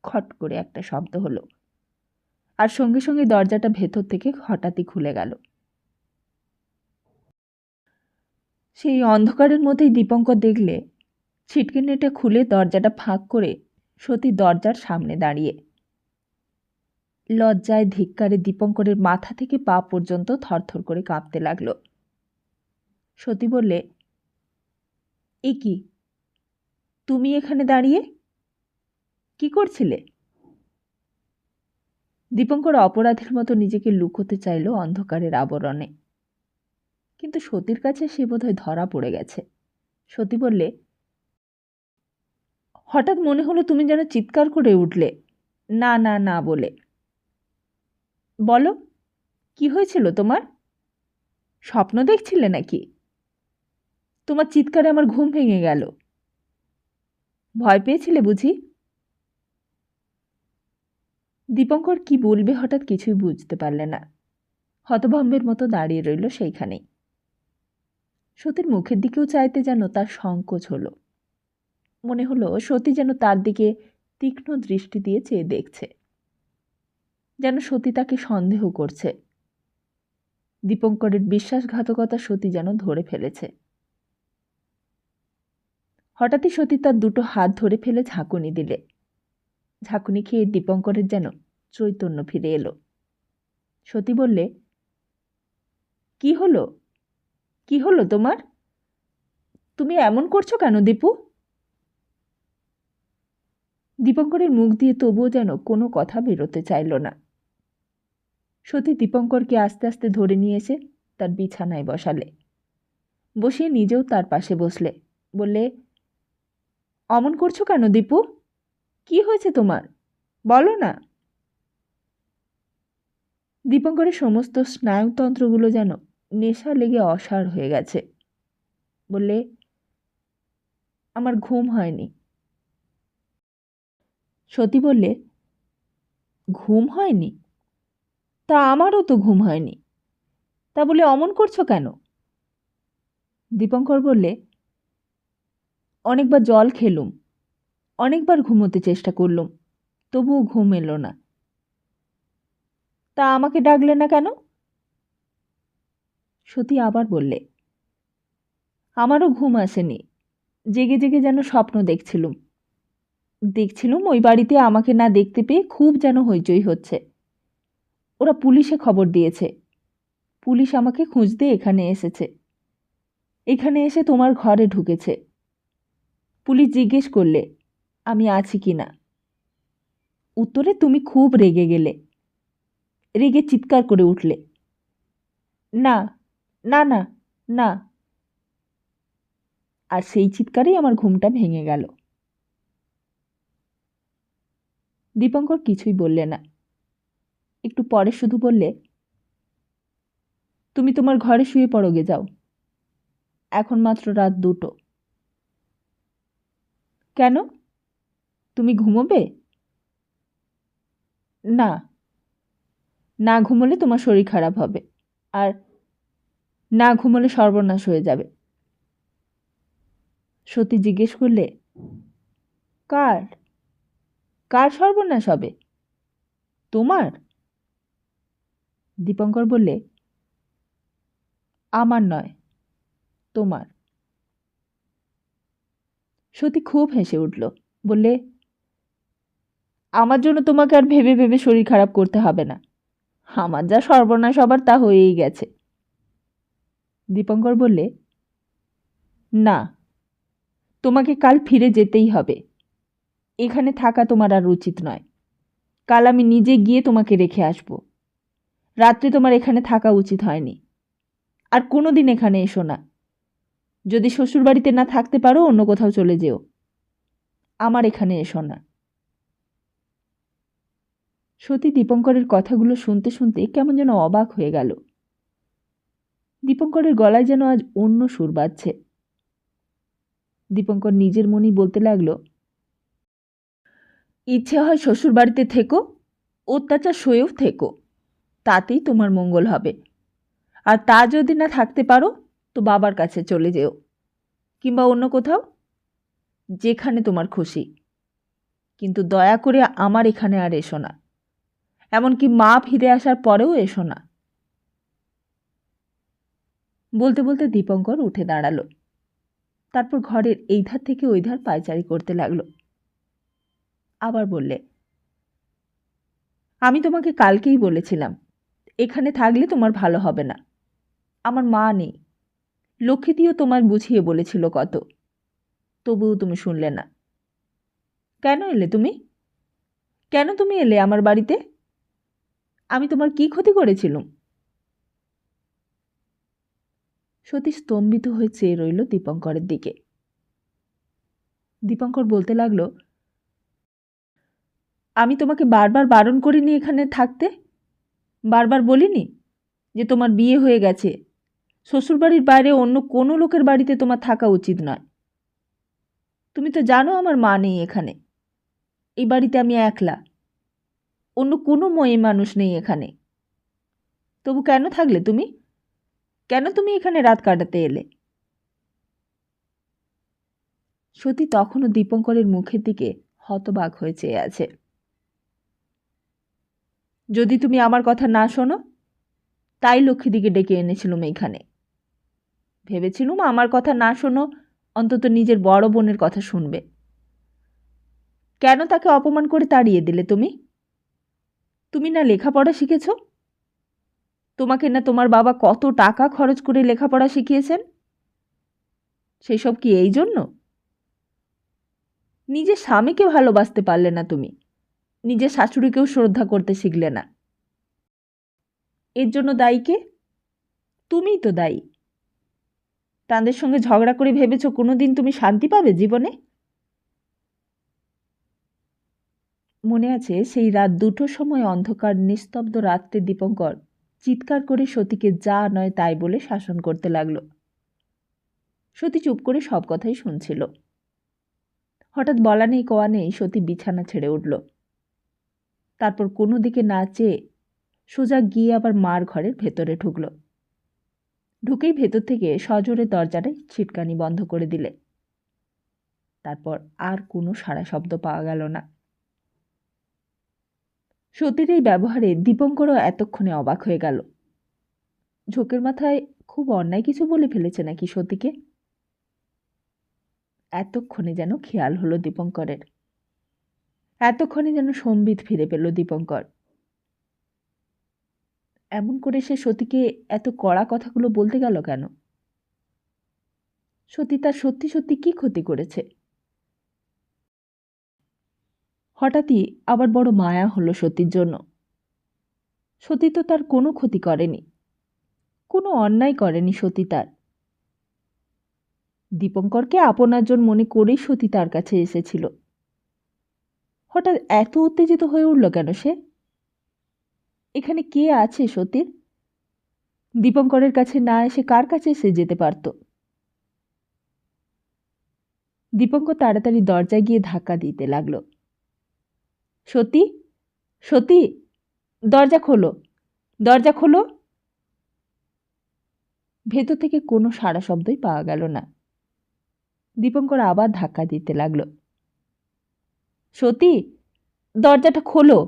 খট করে একটা শব্দ হলো, আর সঙ্গে সঙ্গে দরজাটা ভেতর থেকে হঠাৎই খুলে গেল। সেই অন্ধকারের মধ্যেই দীপঙ্কর দেখলে ছিটকিনিটা খুলে দরজাটা ফাঁক করে সতী দরজার সামনে দাঁড়িয়ে। লজ্জায় ধিক্কারে দীপঙ্করের মাথা থেকে পা পর্যন্ত থরথর করে কাঁপতে লাগল। সতী বললে, এ কি, তুমি এখানে দাঁড়িয়ে কি করছিলে? দীপঙ্কর অপরাধীর মতো নিজেকে লুকোতে চাইল অন্ধকারের আবরণে, কিন্তু সতীর কাছে সে বোধহয় ধরা পড়ে গেছে। সতী বললে, হঠাৎ মনে হলো তুমি যেন চিৎকার করে উঠলে, না না না বলে। বলো, কি হয়েছিল তোমার? স্বপ্ন দেখছিলে নাকি? তোমার চিৎকারে আমার ঘুম ভেঙে গেল। ভয় পেয়েছিলে বুঝি? দীপঙ্কর কি বলবে হঠাৎ কিছুই বুঝতে পারলে না। হতভম্বের মতো দাঁড়িয়ে রইল সেইখানেই। সতীর মুখের দিকেও চাইতে যেন তার সংকোচ হলো। মনে হলো সতী যেন তার দিকে তীক্ষ্ণ দৃষ্টি দিয়ে চেয়ে দেখছে, যেন সতী তাকে সন্দেহ করছে। দীপঙ্করের বিশ্বাসঘাতকতা সতী যেন ধরে ফেলেছে। হঠাৎই সতী তার দুটো হাত ধরে ফেলে ঝাঁকুনি দিলে। ঝাঁকুনি খেয়ে দীপঙ্করের যেন চৈতন্য ফিরে এলো। সতী বললে, কি হলো? কি হলো তোমার? তুমি এমন করছো কেন দীপু? দীপঙ্করের মুখ দিয়ে তবুও যেন কোনো কথা বেরোতে চাইল না। সতী দীপঙ্করকে আস্তে আস্তে ধরে নিয়ে এসে তার বিছানায় বসালে। বসিয়ে নিজেও তার পাশে বসলে। বললে, অমন করছো কেন দীপু? কি হয়েছে তোমার? বলো না। দীপঙ্করের সমস্ত স্নায়ুতন্ত্রগুলো যেন নেশা লেগে অসাড় হয়ে গেছে। বললে, আমার ঘুম হয়নি। সতী বললে, ঘুম হয়নি? তা আমারও তো ঘুম হয়নি। তা বলে অমন করছো কেন? দীপঙ্কর বললে, অনেকবার জল খেলুম, অনেকবার ঘুমোতে চেষ্টা করলুম, তবুও ঘুম এলো না। তা আমাকে ডাকলে না কেন? সতী আবার বললে, আমারও ঘুম আসেনি। জেগে জেগে যেন স্বপ্ন দেখছিলুম ওই বাড়িতে আমাকে না দেখতে পেয়ে খুব যেন হইচই হচ্ছে। ওরা পুলিশে খবর দিয়েছে। পুলিশ আমাকে খুঁজতে এখানে এসেছে। এখানে এসে তোমার ঘরে ঢুকেছে। পুলিশ জিজ্ঞেস করলে আমি আছি কি না। উত্তরে তুমি খুব রেগে গেলে। রেগে চিৎকার করে উঠলে, না না না না। আর সেই চিৎকারেই আমার ঘুমটা ভেঙে গেল। দীপঙ্কর কিছুই বললে না। একটু পরে শুধু বললে, তুমি তোমার ঘরে শুয়ে পড়োগে যাও। এখন মাত্র রাত 2টো। কেন? তুমি ঘুমোবে? না, না ঘুমোলে তোমার শরীর খারাপ হবে, আর না ঘুমোলে সর্বনাশ হয়ে যাবে। সতী জিজ্ঞেস করলে, কার? কার সর্বনাশ হবে? তোমার? দীপঙ্কর বললে, আমার নয়, তোমার। সতী খুব হেসে উঠল। বললে, আমার জন্য তোমাকে আর ভেবে ভেবে শরীর খারাপ করতে হবে না। আমার যা সর্বনাশ হবার তা হয়েই গেছে। দীপঙ্কর বললে, না, তোমাকে কাল ফিরে যেতেই হবে। এখানে থাকা তোমার আর উচিত নয়। কাল আমি নিজে গিয়ে তোমাকে রেখে আসব। রাত্রে তোমার এখানে থাকা উচিত হয়নি। আর কোনোদিন এখানে এসো না। যদি শ্বশুরবাড়িতে না থাকতে পারো অন্য কোথাও চলে যেও, আমার এখানে এসো না। সতী দীপঙ্করের কথাগুলো শুনতে শুনতে কেমন যেন অবাক হয়ে গেল। দীপঙ্করের গলায় যেন আজ অন্য সুর বাজছে। দীপঙ্কর নিজের মনেই বলতে লাগলো, ইচ্ছে হয় শ্বশুরবাড়িতে থেকো, অত্যাচার সয়েও থেকো, তাতেই তোমার মঙ্গল হবে। আর তা যদি না থাকতে পারো তো বাবার কাছে চলে যেও, কিংবা অন্য কোথাও, যেখানে তোমার খুশি। কিন্তু দয়া করে আমার এখানে আর এসো না। এমনকি মা ফিরে আসার পরেও এসো না। বলতে বলতে দীপঙ্কর উঠে দাঁড়ালো। তারপর ঘরের এই ধার থেকে ওই ধার পায়চারি করতে লাগলো। আবার বললে, আমি তোমাকে কালকেই বলেছিলাম এখানে থাকলে তোমার ভালো হবে না। আমার মা নেই। লক্ষ্মীটিও তোমার বুঝিয়ে বলেছিল কত, তবুও তুমি শুনলে না। কেন এলে তুমি? কেন তুমি এলে আমার বাড়িতে? আমি তোমার কি ক্ষতি করেছিলুম? সতী স্তম্ভিত হয়ে চেয়ে রইল দীপঙ্করের দিকে। দীপঙ্কর বলতে লাগলো, আমি তোমাকে বারবার বারণ করিনি এখানে থাকতে? বারবার বলিনি যে তোমার বিয়ে হয়ে গেছে, শ্বশুরবাড়ির বাইরে অন্য কোনো লোকের বাড়িতে তোমার থাকা উচিত নয়? তুমি তো জানো আমার মা নেই এখানে, এই বাড়িতে আমি একলা, অন্য কোনো মেয়ে মানুষ নেই এখানে। তবু কেন থাকলে তুমি? কেন তুমি এখানে রাত কাটাতে এলে? সতী তখনও দীপঙ্করের মুখের দিকে হতবাক হয়ে চেয়ে আছে। যদি তুমি আমার কথা না শোনো, তাই লক্ষ্মীদিকে ডেকে এনেছিলুম এইখানে। ভেবেছিলুম আমার কথা না শোনো, অন্তত নিজের বড় বোনের কথা শুনবে। কেন তাকে অপমান করে তাড়িয়ে দিলে তুমি? তুমি না লেখাপড়া শিখেছ? তোমাকে না তোমার বাবা কত টাকা খরচ করে লেখাপড়া শিখিয়েছেন? সেসব কি এই জন্য? নিজের স্বামীকে ভালোবাসতে পারলে না তুমি, নিজের শাশুড়িকেও শ্রদ্ধা করতে শিখলে না। এর জন্য দায়ী কে? তুমিই তো দায়ী। তাদের সঙ্গে ঝগড়া করে ভেবেছ কোনোদিন তুমি শান্তি পাবে জীবনে? মনে আছে সেই রাত 2টোর সময় অন্ধকার নিস্তব্ধ রাত্রে দীপঙ্কর চিৎকার করে সতীকে যা নয় তাই বলে শাসন করতে লাগলো। সতী চুপ করে সব কথাই শুনছিল। হঠাৎ বলা নেই কওয়া নেই সতী বিছানা ছেড়ে উঠল। তারপর কোনো দিকে না চেয়ে সোজা গিয়ে আবার মার ঘরের ভেতরে ঢুকল। ঢুকেই ভেতর থেকে সজোরে দরজাটায় ছিটকানি বন্ধ করে দিলে। তারপর আর কোনো সাড়া শব্দ পাওয়া গেল না। সতীর এই ব্যবহারে দীপঙ্করও এতক্ষণে অবাক হয়ে গেল। ঝোঁকের মাথায় খুব অন্যায় কিছু বলে ফেলেছে নাকি সতীকে? এতক্ষণে যেন খেয়াল হলো দীপঙ্করের। এতক্ষণে যেন সম্বিত ফিরে পেল দীপঙ্কর। এমন করে সে সতীকে এত কড়া কথাগুলো বলতে গেল কেন? সতী তার সত্যি সত্যি কি ক্ষতি করেছে? হঠাৎই আবার বড় মায়া হলো সতীর জন্য। সতী তো তার কোনো ক্ষতি করেনি, কোনো অন্যায় করেনি সতী তার। দীপঙ্করকে আপনার মনে করেই সতী তার কাছে এসেছিল। হঠাৎ এত উত্তেজিত হয়ে উঠল কেন সে? এখানে কে আছে সতীর? দীপঙ্করের কাছে না এসে কার কাছে এসে যেতে পারত? দীপঙ্কর তাড়াতাড়ি দরজায় গিয়ে ধাক্কা দিতে লাগলো। সতী, সতী, দরজা খোলো, দরজা খোলো। ভেতর থেকে কোনো সাড়া শব্দই পাওয়া গেল না। দীপঙ্কর আবার ধাক্কা দিতে লাগলো। সতী, দরজাটা খোলো,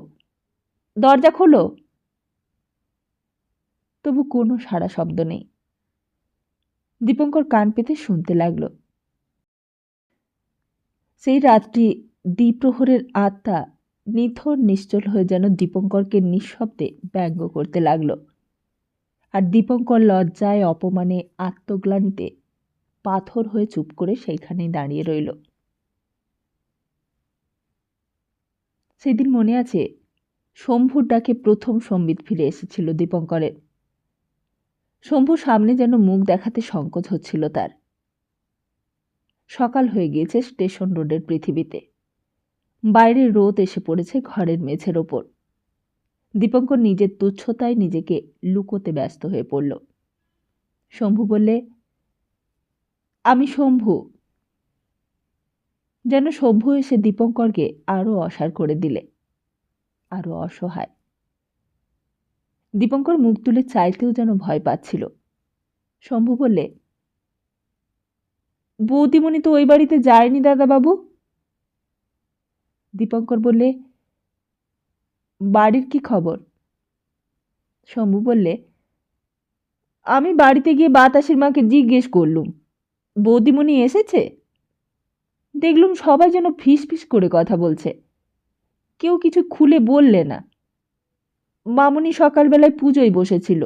দরজা খোলো। তবু কোনো সাড়া শব্দ নেই। দীপঙ্কর কান পেতে শুনতে লাগল। সেই রাত্রি দ্বিপ্রহরের আত্মা নিথর নিশ্চল হয়ে যেন দীপঙ্করকে নিঃশব্দে ব্যঙ্গ করতে লাগল। আর দীপঙ্কর লজ্জায় অপমানে আত্মগ্লানিতে পাথর হয়ে চুপ করে সেইখানেই দাঁড়িয়ে রইল। সেদিন মনে আছে শম্ভুর ডাকে প্রথম সম্বিত ফিরে এসেছিল দীপঙ্করের। শম্ভুর সামনে যেন মুখ দেখাতে সংকোচ হচ্ছিল তার। সকাল হয়ে গিয়েছে স্টেশন রোডের পৃথিবীতে। বাইরে রোদ এসে পড়েছে ঘরের মেঝের ওপর। দীপঙ্কর নিজের তুচ্ছতায় নিজেকে লুকোতে ব্যস্ত হয়ে পড়ল। শম্ভু বললে, আমি শম্ভু। যেন শম্ভু এসে দীপঙ্করকে আরও অসাড় করে দিলে, আরও অসহায়। দীপঙ্কর মুখ তুলে চাইতেও যেন ভয় পাচ্ছিল। শম্ভু বললে, বৌদিমণি তো ওই বাড়িতে যায়নি দাদাবাবু। দীপঙ্কর বললে, বাড়ির কি খবর? শম্ভু বললে, আমি বাড়িতে গিয়ে বাতাসের মাকে জিজ্ঞেস করলুম, বৌদিমণি এসেছে? দেখলুম সবাই যেন ফিস ফিস করে কথা বলছে, কেউ কিছু খুলে বললে না। মামুনি সকালবেলায় পুজোয় বসেছিল।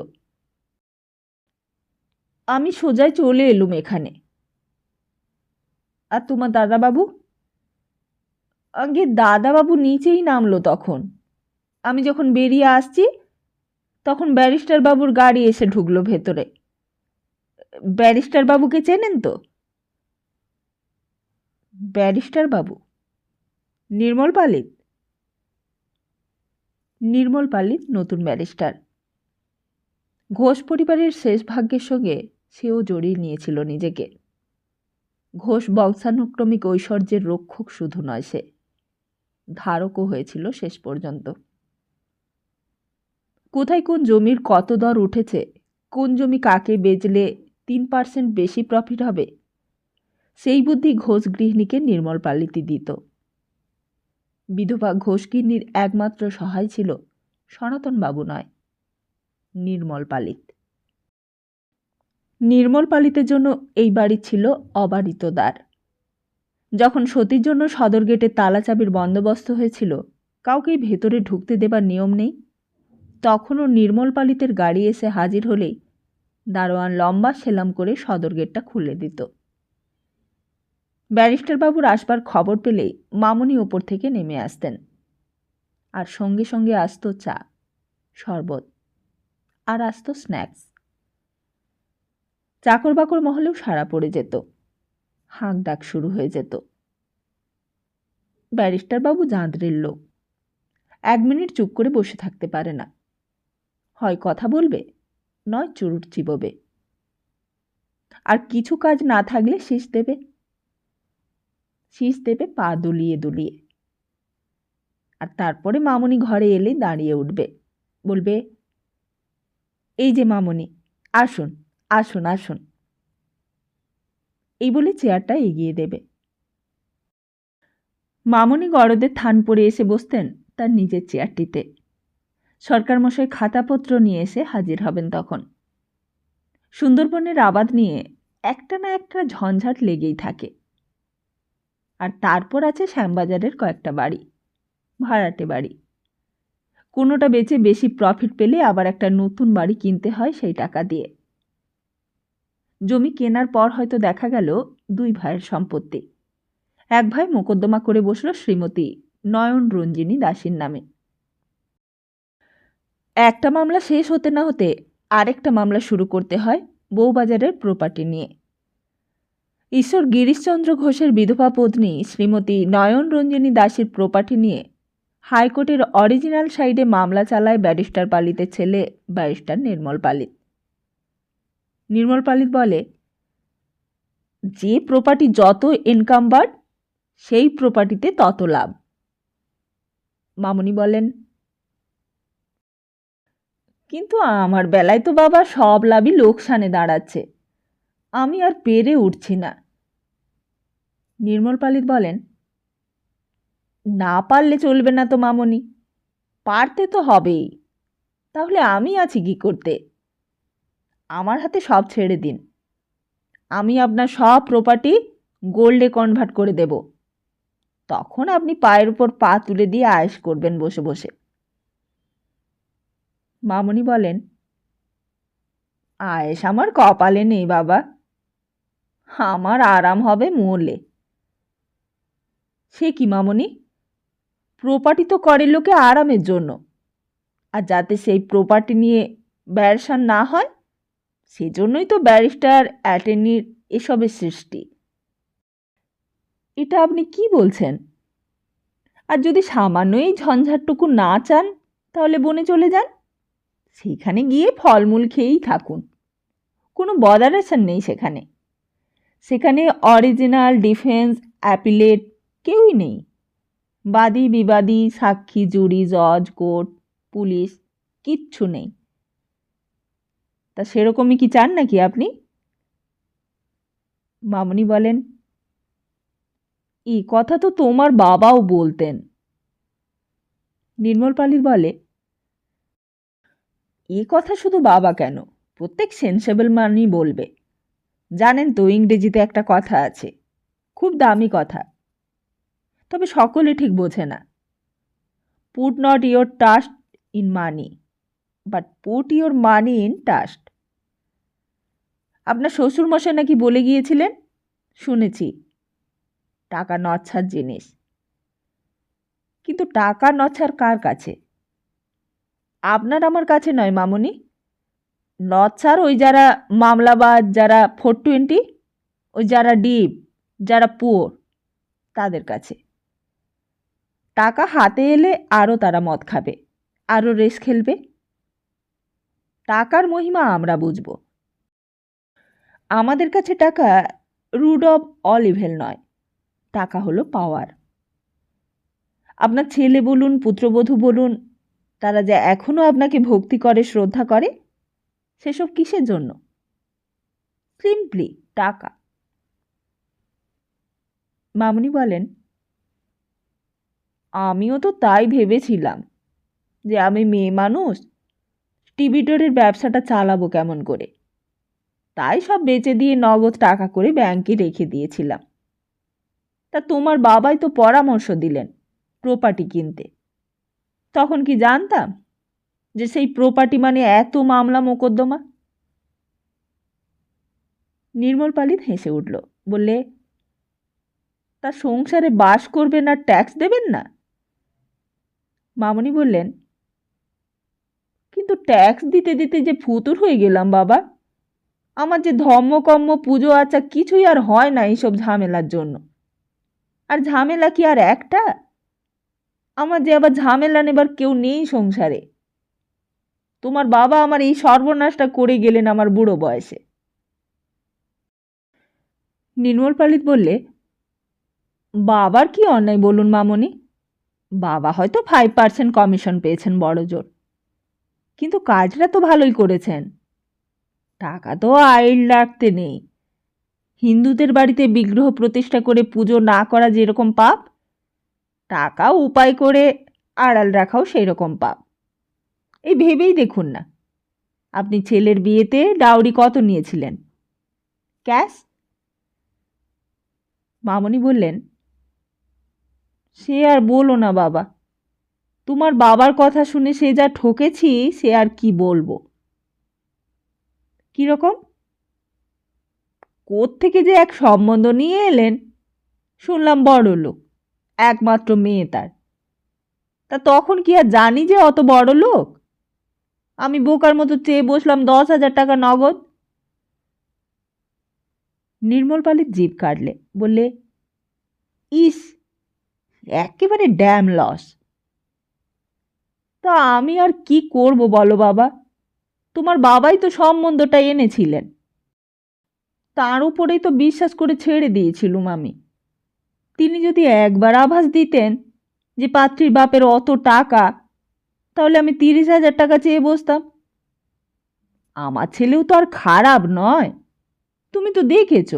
আমি সোজাই চলে এলুম এখানে। আর তোমার দাদাবাবু? আগে দাদাবাবু নিচেই নামলো তখন। আমি যখন বেরিয়ে আসছি তখন ব্যারিস্টার বাবুর গাড়ি এসে ঢুকলো ভেতরে। ব্যারিস্টার বাবুকে চেনেন তো? ব্যারিস্টার বাবু? নির্মল পালিত? নির্মল পালিত নতুন ব্যারিস্টার। ঘোষ পরিবারের শেষ ভাগ্যের সঙ্গে সেও জড়িয়ে নিয়েছিল নিজেকে। ঘোষ বংশানুক্রমিক ঐশ্বর্যের রক্ষক শুধু নয়, সে ধারকও হয়েছিল শেষ পর্যন্ত। কোথায় কোন জমির কত দর উঠেছে, কোন জমি কাকে বেচলে 3% বেশি প্রফিট হবে, সেই বুদ্ধি ঘোষ গৃহিণীকে নির্মল পালিতই দিত। বিধবা ঘোষ গৃহিণীর একমাত্র সহায় ছিল সনাতন বাবু নয়, নির্মল পালিত। নির্মল পালিতের জন্য এই বাড়ি ছিল অবারিত দ্বার। যখন সতীর জন্য সদর গেটে তালা চাবির বন্দোবস্ত হয়েছিল, কাউকেই ভেতরে ঢুকতে দেবার নিয়ম নেই, তখনও নির্মল পালিতের গাড়ি এসে হাজির হলেই দারোয়ান লম্বা সেলাম করে সদর গেটটা খুলে দিত। ব্যারিস্টার বাবুর আসবার খবর পেলেই মামুনি ওপর থেকে নেমে আসতেন, আর সঙ্গে সঙ্গে আসতো চা, শরবত, আর আসতো স্ন্যাক্স। চাকর বাকর মহলেও সাড়া পড়ে যেত, হাঁক ডাক শুরু হয়ে যেত। ব্যারিস্টার বাবু জাঁদরের লোক, 1 মিনিট চুপ করে বসে থাকতে পারে না। হয় কথা বলবে, নয় চুরুট চিবোবে, আর কিছু কাজ না থাকলে শীষ দেবে। শীষ দেবে পা দুলিয়ে দুলিয়ে। আর তারপরে মামুনি ঘরে এলেই দাঁড়িয়ে উঠবে, বলবে, এই যে মামুনি, আসুন আসুন আসুন, এই বলে চেয়ারটা এগিয়ে দেবে। মামুনি গরদের থান পরে এসে বসতেন তার নিজের চেয়ারটিতে। সরকার মশাই খাতাপত্র নিয়ে এসে হাজির হবেন তখন। সুন্দরবনের আবাদ নিয়ে একটা না একটা ঝঞ্ঝাট লেগেই থাকে। আর তারপর আছে শ্যামবাজারের কয়েকটা বাড়ি, ভাড়াটে বাড়ি। কোনোটা বেচে বেশি প্রফিট পেলে আবার একটা নতুন বাড়ি কিনতে হয় সেই টাকা দিয়ে। জমি কেনার পর হয়তো দেখা গেল 2 ভাইয়ের সম্পত্তি। এক ভাই মোকদ্দমা করে বসল শ্রীমতী নয়ন রঞ্জিনী দাসীর নামে। একটা মামলা শেষ হতে না হতে আরেকটা মামলা শুরু করতে হয় বউবাজারের প্রপার্টি নিয়ে। ঈশ্বর গিরিশচন্দ্র ঘোষের বিধবা পত্নী শ্রীমতী নয়ন রঞ্জিনী দাসীর প্রপার্টি নিয়ে হাইকোর্টের অরিজিনাল সাইডে মামলা চালায় ব্যারিস্টার পালিতের ছেলে ব্যারিস্টার নির্মল পালিত। নির্মল পালিত বলে, যে প্রপার্টি যত এনকাম্বার্ড, সেই প্রপার্টিতে তত লাভ। মামুনি বলেন, কিন্তু আমার বেলায় তো বাবা সব লাভই লোকসানে দাঁড়াচ্ছে, আমি আর পেরে উঠছি না। নির্মল পালিত বলেন, না পারলে চলবে না তো মামুনি, পারতে তো হবেই। তাহলে আমি আছি কি করতে? আমার হাতে সব ছেড়ে দিন, আমি আপনার সব প্রপার্টি গোল্ডে কনভার্ট করে দেব। তখন আপনি পায়ের উপর পা তুলে দিয়ে আয়েশ করবেন বসে বসে। মামুনি বলেন, আয়েশ আমার কপালে নেই বাবা, আমার আরাম হবে মরলে। সে কি মামুনি, প্রপার্টি তো করে লোকে আরামের জন্য, আর যাতে সেই প্রপার্টি নিয়ে ব্যবসার না হয় সেজন্যই তো ব্যারিস্টার অ্যাটর্নির এসবের সৃষ্টি। এটা আপনি কি বলছেন? আর যদি সামান্য এই ঝঞ্ঝাটটুকু না চান তাহলে বনে চলে যান, সেখানে গিয়ে ফলমূল খেয়েই থাকুন, কোনো বদারেশন নেই সেখানে। সেখানে অরিজিনাল ডিফেন্স অ্যাপিলেট কেউই নেই, বাদী বিবাদী সাক্ষী জুরি জজ কোর্ট পুলিশ কিচ্ছু নেই। তা সেরকমই কি চান নাকি আপনি? মামুনি বলেন, এই কথা তো তোমার বাবাও বলতেন। নির্মল পালিত বলে, এ কথা শুধু বাবা কেন, প্রত্যেক সেন্সেবল মানুষই বলবে। জানেন তো ইংরেজিতে একটা কথা আছে, খুব দামি কথা, তবে সকলে ঠিক বোঝে না। Put not your trust in money, but put your money in trust. আপনার শ্বশুরমশাই নাকি বলে গিয়েছিলেন, শুনেছি, টাকা নচ্ছার জিনিস। কিন্তু টাকা নচ্ছার কার কাছে? আপনার আমার কাছে নয় মামুনি, নচ্ছার ওই যারা মামলাবাজ, যারা 420, ওই যারা ডিপ, যারা পুয়োর, তাদের কাছে। টাকা হাতে এলে আরও তারা মদ খাবে, আরও রেস খেলবে। টাকার মহিমা আমরা বুঝব। আমাদের কাছে টাকা রুট অফ অল ইভেল নয়, টাকা হলো পাওয়ার। আপনার ছেলে বলুন, পুত্রবধূ বলুন, তারা যে এখনও আপনাকে ভক্তি করে, শ্রদ্ধা করে, সেসব কিসের জন্য? সিম্পলি টাকা। মামুনি বলেন, আমিও তো তাই ভেবেছিলাম যে আমি মেয়ে মানুষ, টিবিটরের ব্যবসাটা চালাবো কেমন করে, তাই সব বেচে দিয়ে নগদ টাকা করে ব্যাংকে রেখে দিয়েছিলাম। তা তোমার বাবাই তো পরামর্শ দিলেন প্রপার্টি কিনতে। তখন কি জানতাম যে সেই প্রপার্টি মানে এত মামলা মোকদ্দমা? নির্মল পালিত হেসে উঠল, বললে, তা সংসারে বাস করবেন আর ট্যাক্স দেবেন না? মামনি বললেন, কিন্তু ট্যাক্স দিতে দিতে যে ফুতুর হয়ে গেলাম বাবা। আমার যে ধর্মকর্ম, পুজো আচার কিছুই আর হয় না এইসব ঝামেলার জন্য। আর ঝামেলা কি আর একটা? আমার যে আবার ঝামেলা নেবার কেউ নেই সংসারে। তোমার বাবা আমার এই সর্বনাশটা করে গেলেন আমার বুড়ো বয়সে। নির্মল পালিত বললে, বাবার কি অন্যায় বলুন মামনি? বাবা হয়তো 5% কমিশন পেয়েছেন বড় জোর, কিন্তু কাজটা তো ভালোই করেছেন। টাকা তো আইল রাখতে নেই। হিন্দুদের বাড়িতে বিগ্রহ প্রতিষ্ঠা করে পুজো না করা যেরকম পাপ, টাকা উপায় করে আড়াল রাখাও সেই রকম পাপ। এই ভেবেই দেখুন না, আপনি ছেলের বিয়েতে ডাউরি কত নিয়েছিলেন? ক্যাশ? মামনি বললেন, সে আর বলো না বাবা, তোমার বাবার কথা শুনে সে যা ঠকেছি সে আর কি বলবো। কীরকম? কোত্থেকে যে এক সম্বন্ধ নিয়ে এলেন, শুনলাম বড় লোক, একমাত্র মেয়ে তার। তা তখন কি আর জানি যে অত বড় লোক? আমি বোকার মতো চেয়ে বসলাম 10,000 টাকা নগদ। নির্মল পালিত জিভ কাটলে, বললে, ইস, একেবারে ড্যাম লস। তা আমি আর কি করব বলো বাবা? তোমার বাবাই তো সম্বন্ধটা এনেছিলেন, তার উপরেই তো বিশ্বাস করে ছেড়ে দিয়েছিলুম আমি। তিনি যদি একবার আভাস দিতেন যে পাত্রীর বাপের অত টাকা, তাহলে আমি 30,000 টাকা চেয়ে বসতাম। আমার ছেলেও তো আর খারাপ নয়, তুমি তো দেখেছ,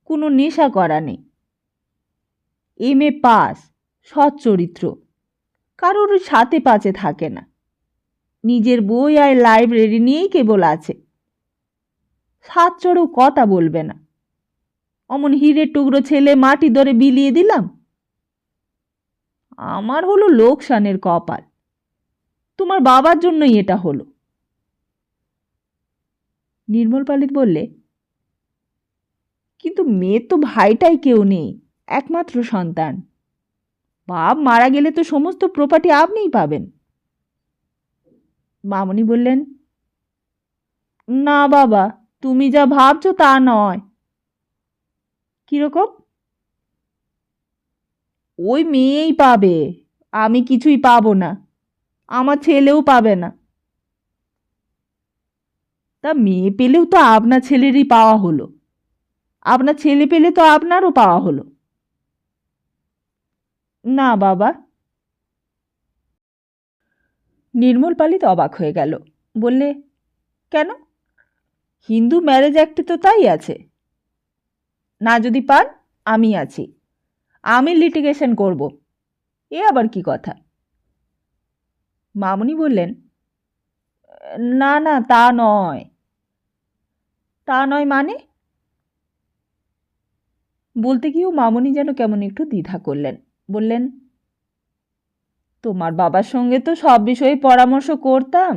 কোনো নেশা করা নেই, MA পাস, সৎ চরিত্র, কারোর সাথে পাচে থাকে না, নিজের বই আর লাইব্রেরি নিয়েই কেবল আছে, সাত চড়েও কথা বলবে না। অমন হীরের টুকরো ছেলে মাটি দরে বিলিয়ে দিলাম। আমার হলো লোকসানের কপাল, তোমার বাবার জন্যই এটা হলো। নির্মল পালিত বললে, কিন্তু মেয়ের তো ভাইটাই কেউ নেই, একমাত্র সন্তান। বাপ মারা গেলে তো সমস্ত প্রপার্টি আপনিই পাবেন। মামনি বললেন, না বাবা, তুমি যা ভাবছো তা নয়। কিরকম? ওই মেয়েই পাবে, আমি কিছুই পাবো না, আমার ছেলেও পাবে না। তা মেয়ে পেলেও তো আপনার ছেলেরই পাওয়া হলো, আপনার ছেলে পেলে তো আপনারও পাওয়া হলো। না বাবা। নির্মল পালিত অবাক হয়ে গেল, বললে, কেন? হিন্দু ম্যারেজ অ্যাক্টে তো তাই আছে। না যদি পান, আমি আছি, আমি লিটিগেশন করব। এ আবার কি কথা? মামনি বললেন, না না, তা নয়। তা নয় মানে? বলতে গিয়েও মামনি যেন কেমন একটু দ্বিধা করলেন, বললেন, তোমার বাবার সঙ্গে তো সব বিষয়ে পরামর্শ করতাম,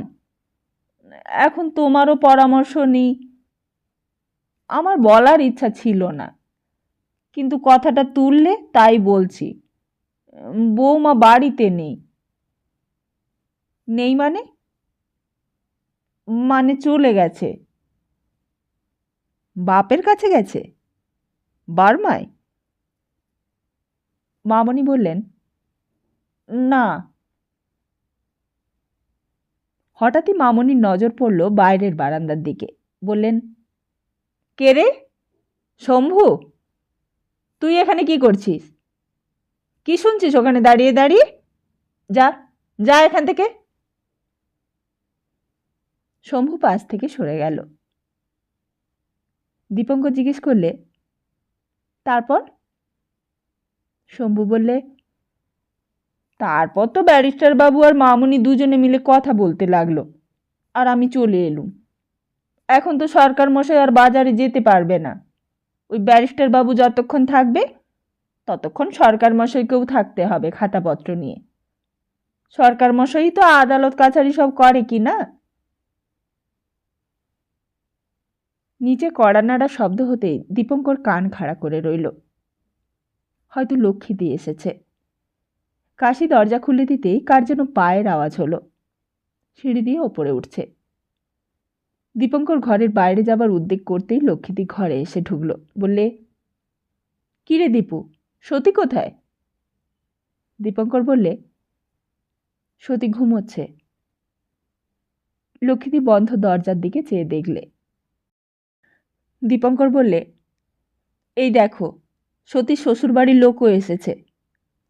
এখন তোমারও পরামর্শ নেই। আমার বলার ইচ্ছা ছিল না, কিন্তু কথাটা তুললে তাই বলছি। বৌমা বাড়িতে নেই। নেই মানে? মানে চলে গেছে। বাপের কাছে গেছে? বার্মায়? মামনি বললেন, না। হঠাৎই মামনির নজর পড়ল বাইরের বারান্দার দিকে। বললেন, কে রে? শম্ভু, তুই এখানে কি করছিস? কি শুনছিস ওখানে দাঁড়িয়ে দাঁড়িয়ে? যা, যা এখান থেকে। শম্ভু পাশ থেকে সরে গেল। দীপঙ্কর জিজ্ঞেস করলে, তারপর? শম্ভু বললে, তারপর তো ব্যারিস্টার বাবু আর মামনি দুজনে মিলে কথা বলতে লাগলো, আর আমি চলে এলুম। এখন তো সরকার মশাই আর বাজারে যেতে পারবে না। ওই ব্যারিস্টার বাবু যতক্ষণ থাকবে ততক্ষণ সরকার মশাইকেও থাকতে হবে খাতাপত্র নিয়ে। সরকার মশাই তো আদালত কাছারি সব করে কি না? নিচে কড়া নাড়া শব্দ হতেই দীপঙ্কর কান খাড়া করে রইল। হয়তো লক্ষ্মীদি এসেছে। কাশি দরজা খুলে দিতেই কার যেন পায়ের আওয়াজ হলো। সিঁড়ি দিয়ে ওপরে উঠছে। দীপঙ্কর ঘরের বাইরে যাবার উদ্যোগ করতেই লক্ষ্মীদি ঘরে এসে ঢুকল। বললে, কিরে দীপু, সতী কোথায়? দীপঙ্কর বললে, সতী ঘুমোচ্ছে। লক্ষ্মীদি বন্ধ দরজার দিকে চেয়ে দেখলে। দীপঙ্কর বললে, এই দেখো, সতীর শ্বশুরবাড়ির লোকও এসেছে।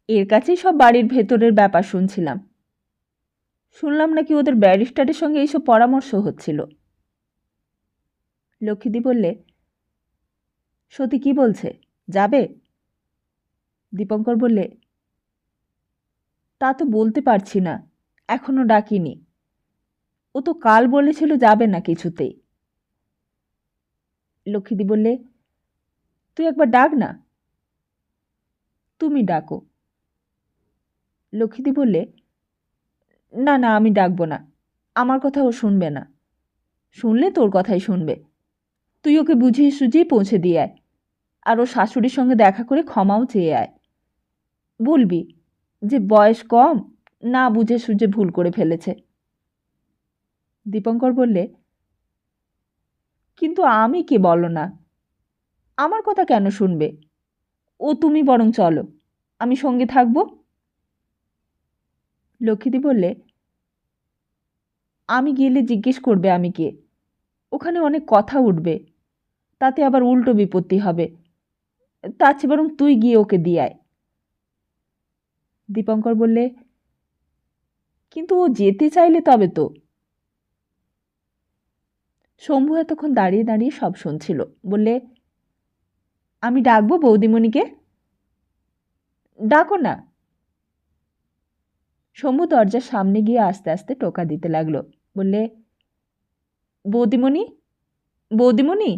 এর কাছেই সব বাড়ির ভেতরের ব্যাপার শুনছিলাম। শুনলাম নাকি ওদের ব্যারিস্টারের সঙ্গে এইসব পরামর্শ হচ্ছিল। লক্ষ্মীদি বললে, সতী কি বলছে, যাবে? দীপঙ্কর বললে, তা তো বলতে পারছি না, এখনো ডাকিনি। ও তো কাল বলেছিল যাবে না কিছুতেই। লক্ষ্মীদি বললে, তুই একবার ডাক না। তুমি ডাকো। লক্ষ্মীদি বললে, না না, আমি ডাকবো না। আমার কথা ও শুনবে না। শুনলে তোর কথাই শুনবে। তুই ওকে বুঝিয়ে সুঝিয়ে পৌঁছে দিয়ে আয়, আর ওর শাশুড়ির সঙ্গে দেখা করে ক্ষমাও চেয়ে আয়। বলবি যে বয়স কম, না বুঝে সুঝে ভুল করে ফেলেছে। দীপঙ্কর বললে, কিন্তু আমি কে বলো না? আমার কথা কেন শুনবে? ও তুমি বরং চলো, আমি সঙ্গে থাকব। লক্ষ্মীদি বললে, আমি গেলে জিজ্ঞেস করবে আমি কে। ওখানে অনেক কথা উঠবে, তাতে আবার উল্টো বিপত্তি হবে। তার চেয়ে বরং তুই গিয়ে ওকে দিয়ে আয়। দীপঙ্কর বললে, কিন্তু ও যেতে চাইলে তবে তো। শম্ভু এতক্ষণ দাঁড়িয়ে দাঁড়িয়ে সব শুনছিল। বললে, আমি ডাকবো বৌদিমণিকে? ডাকো না। শম্ভু দরজার সামনে গিয়ে আস্তে আস্তে টোকা দিতে লাগলো। বললে, বৌদিমণি, বৌদিমণি।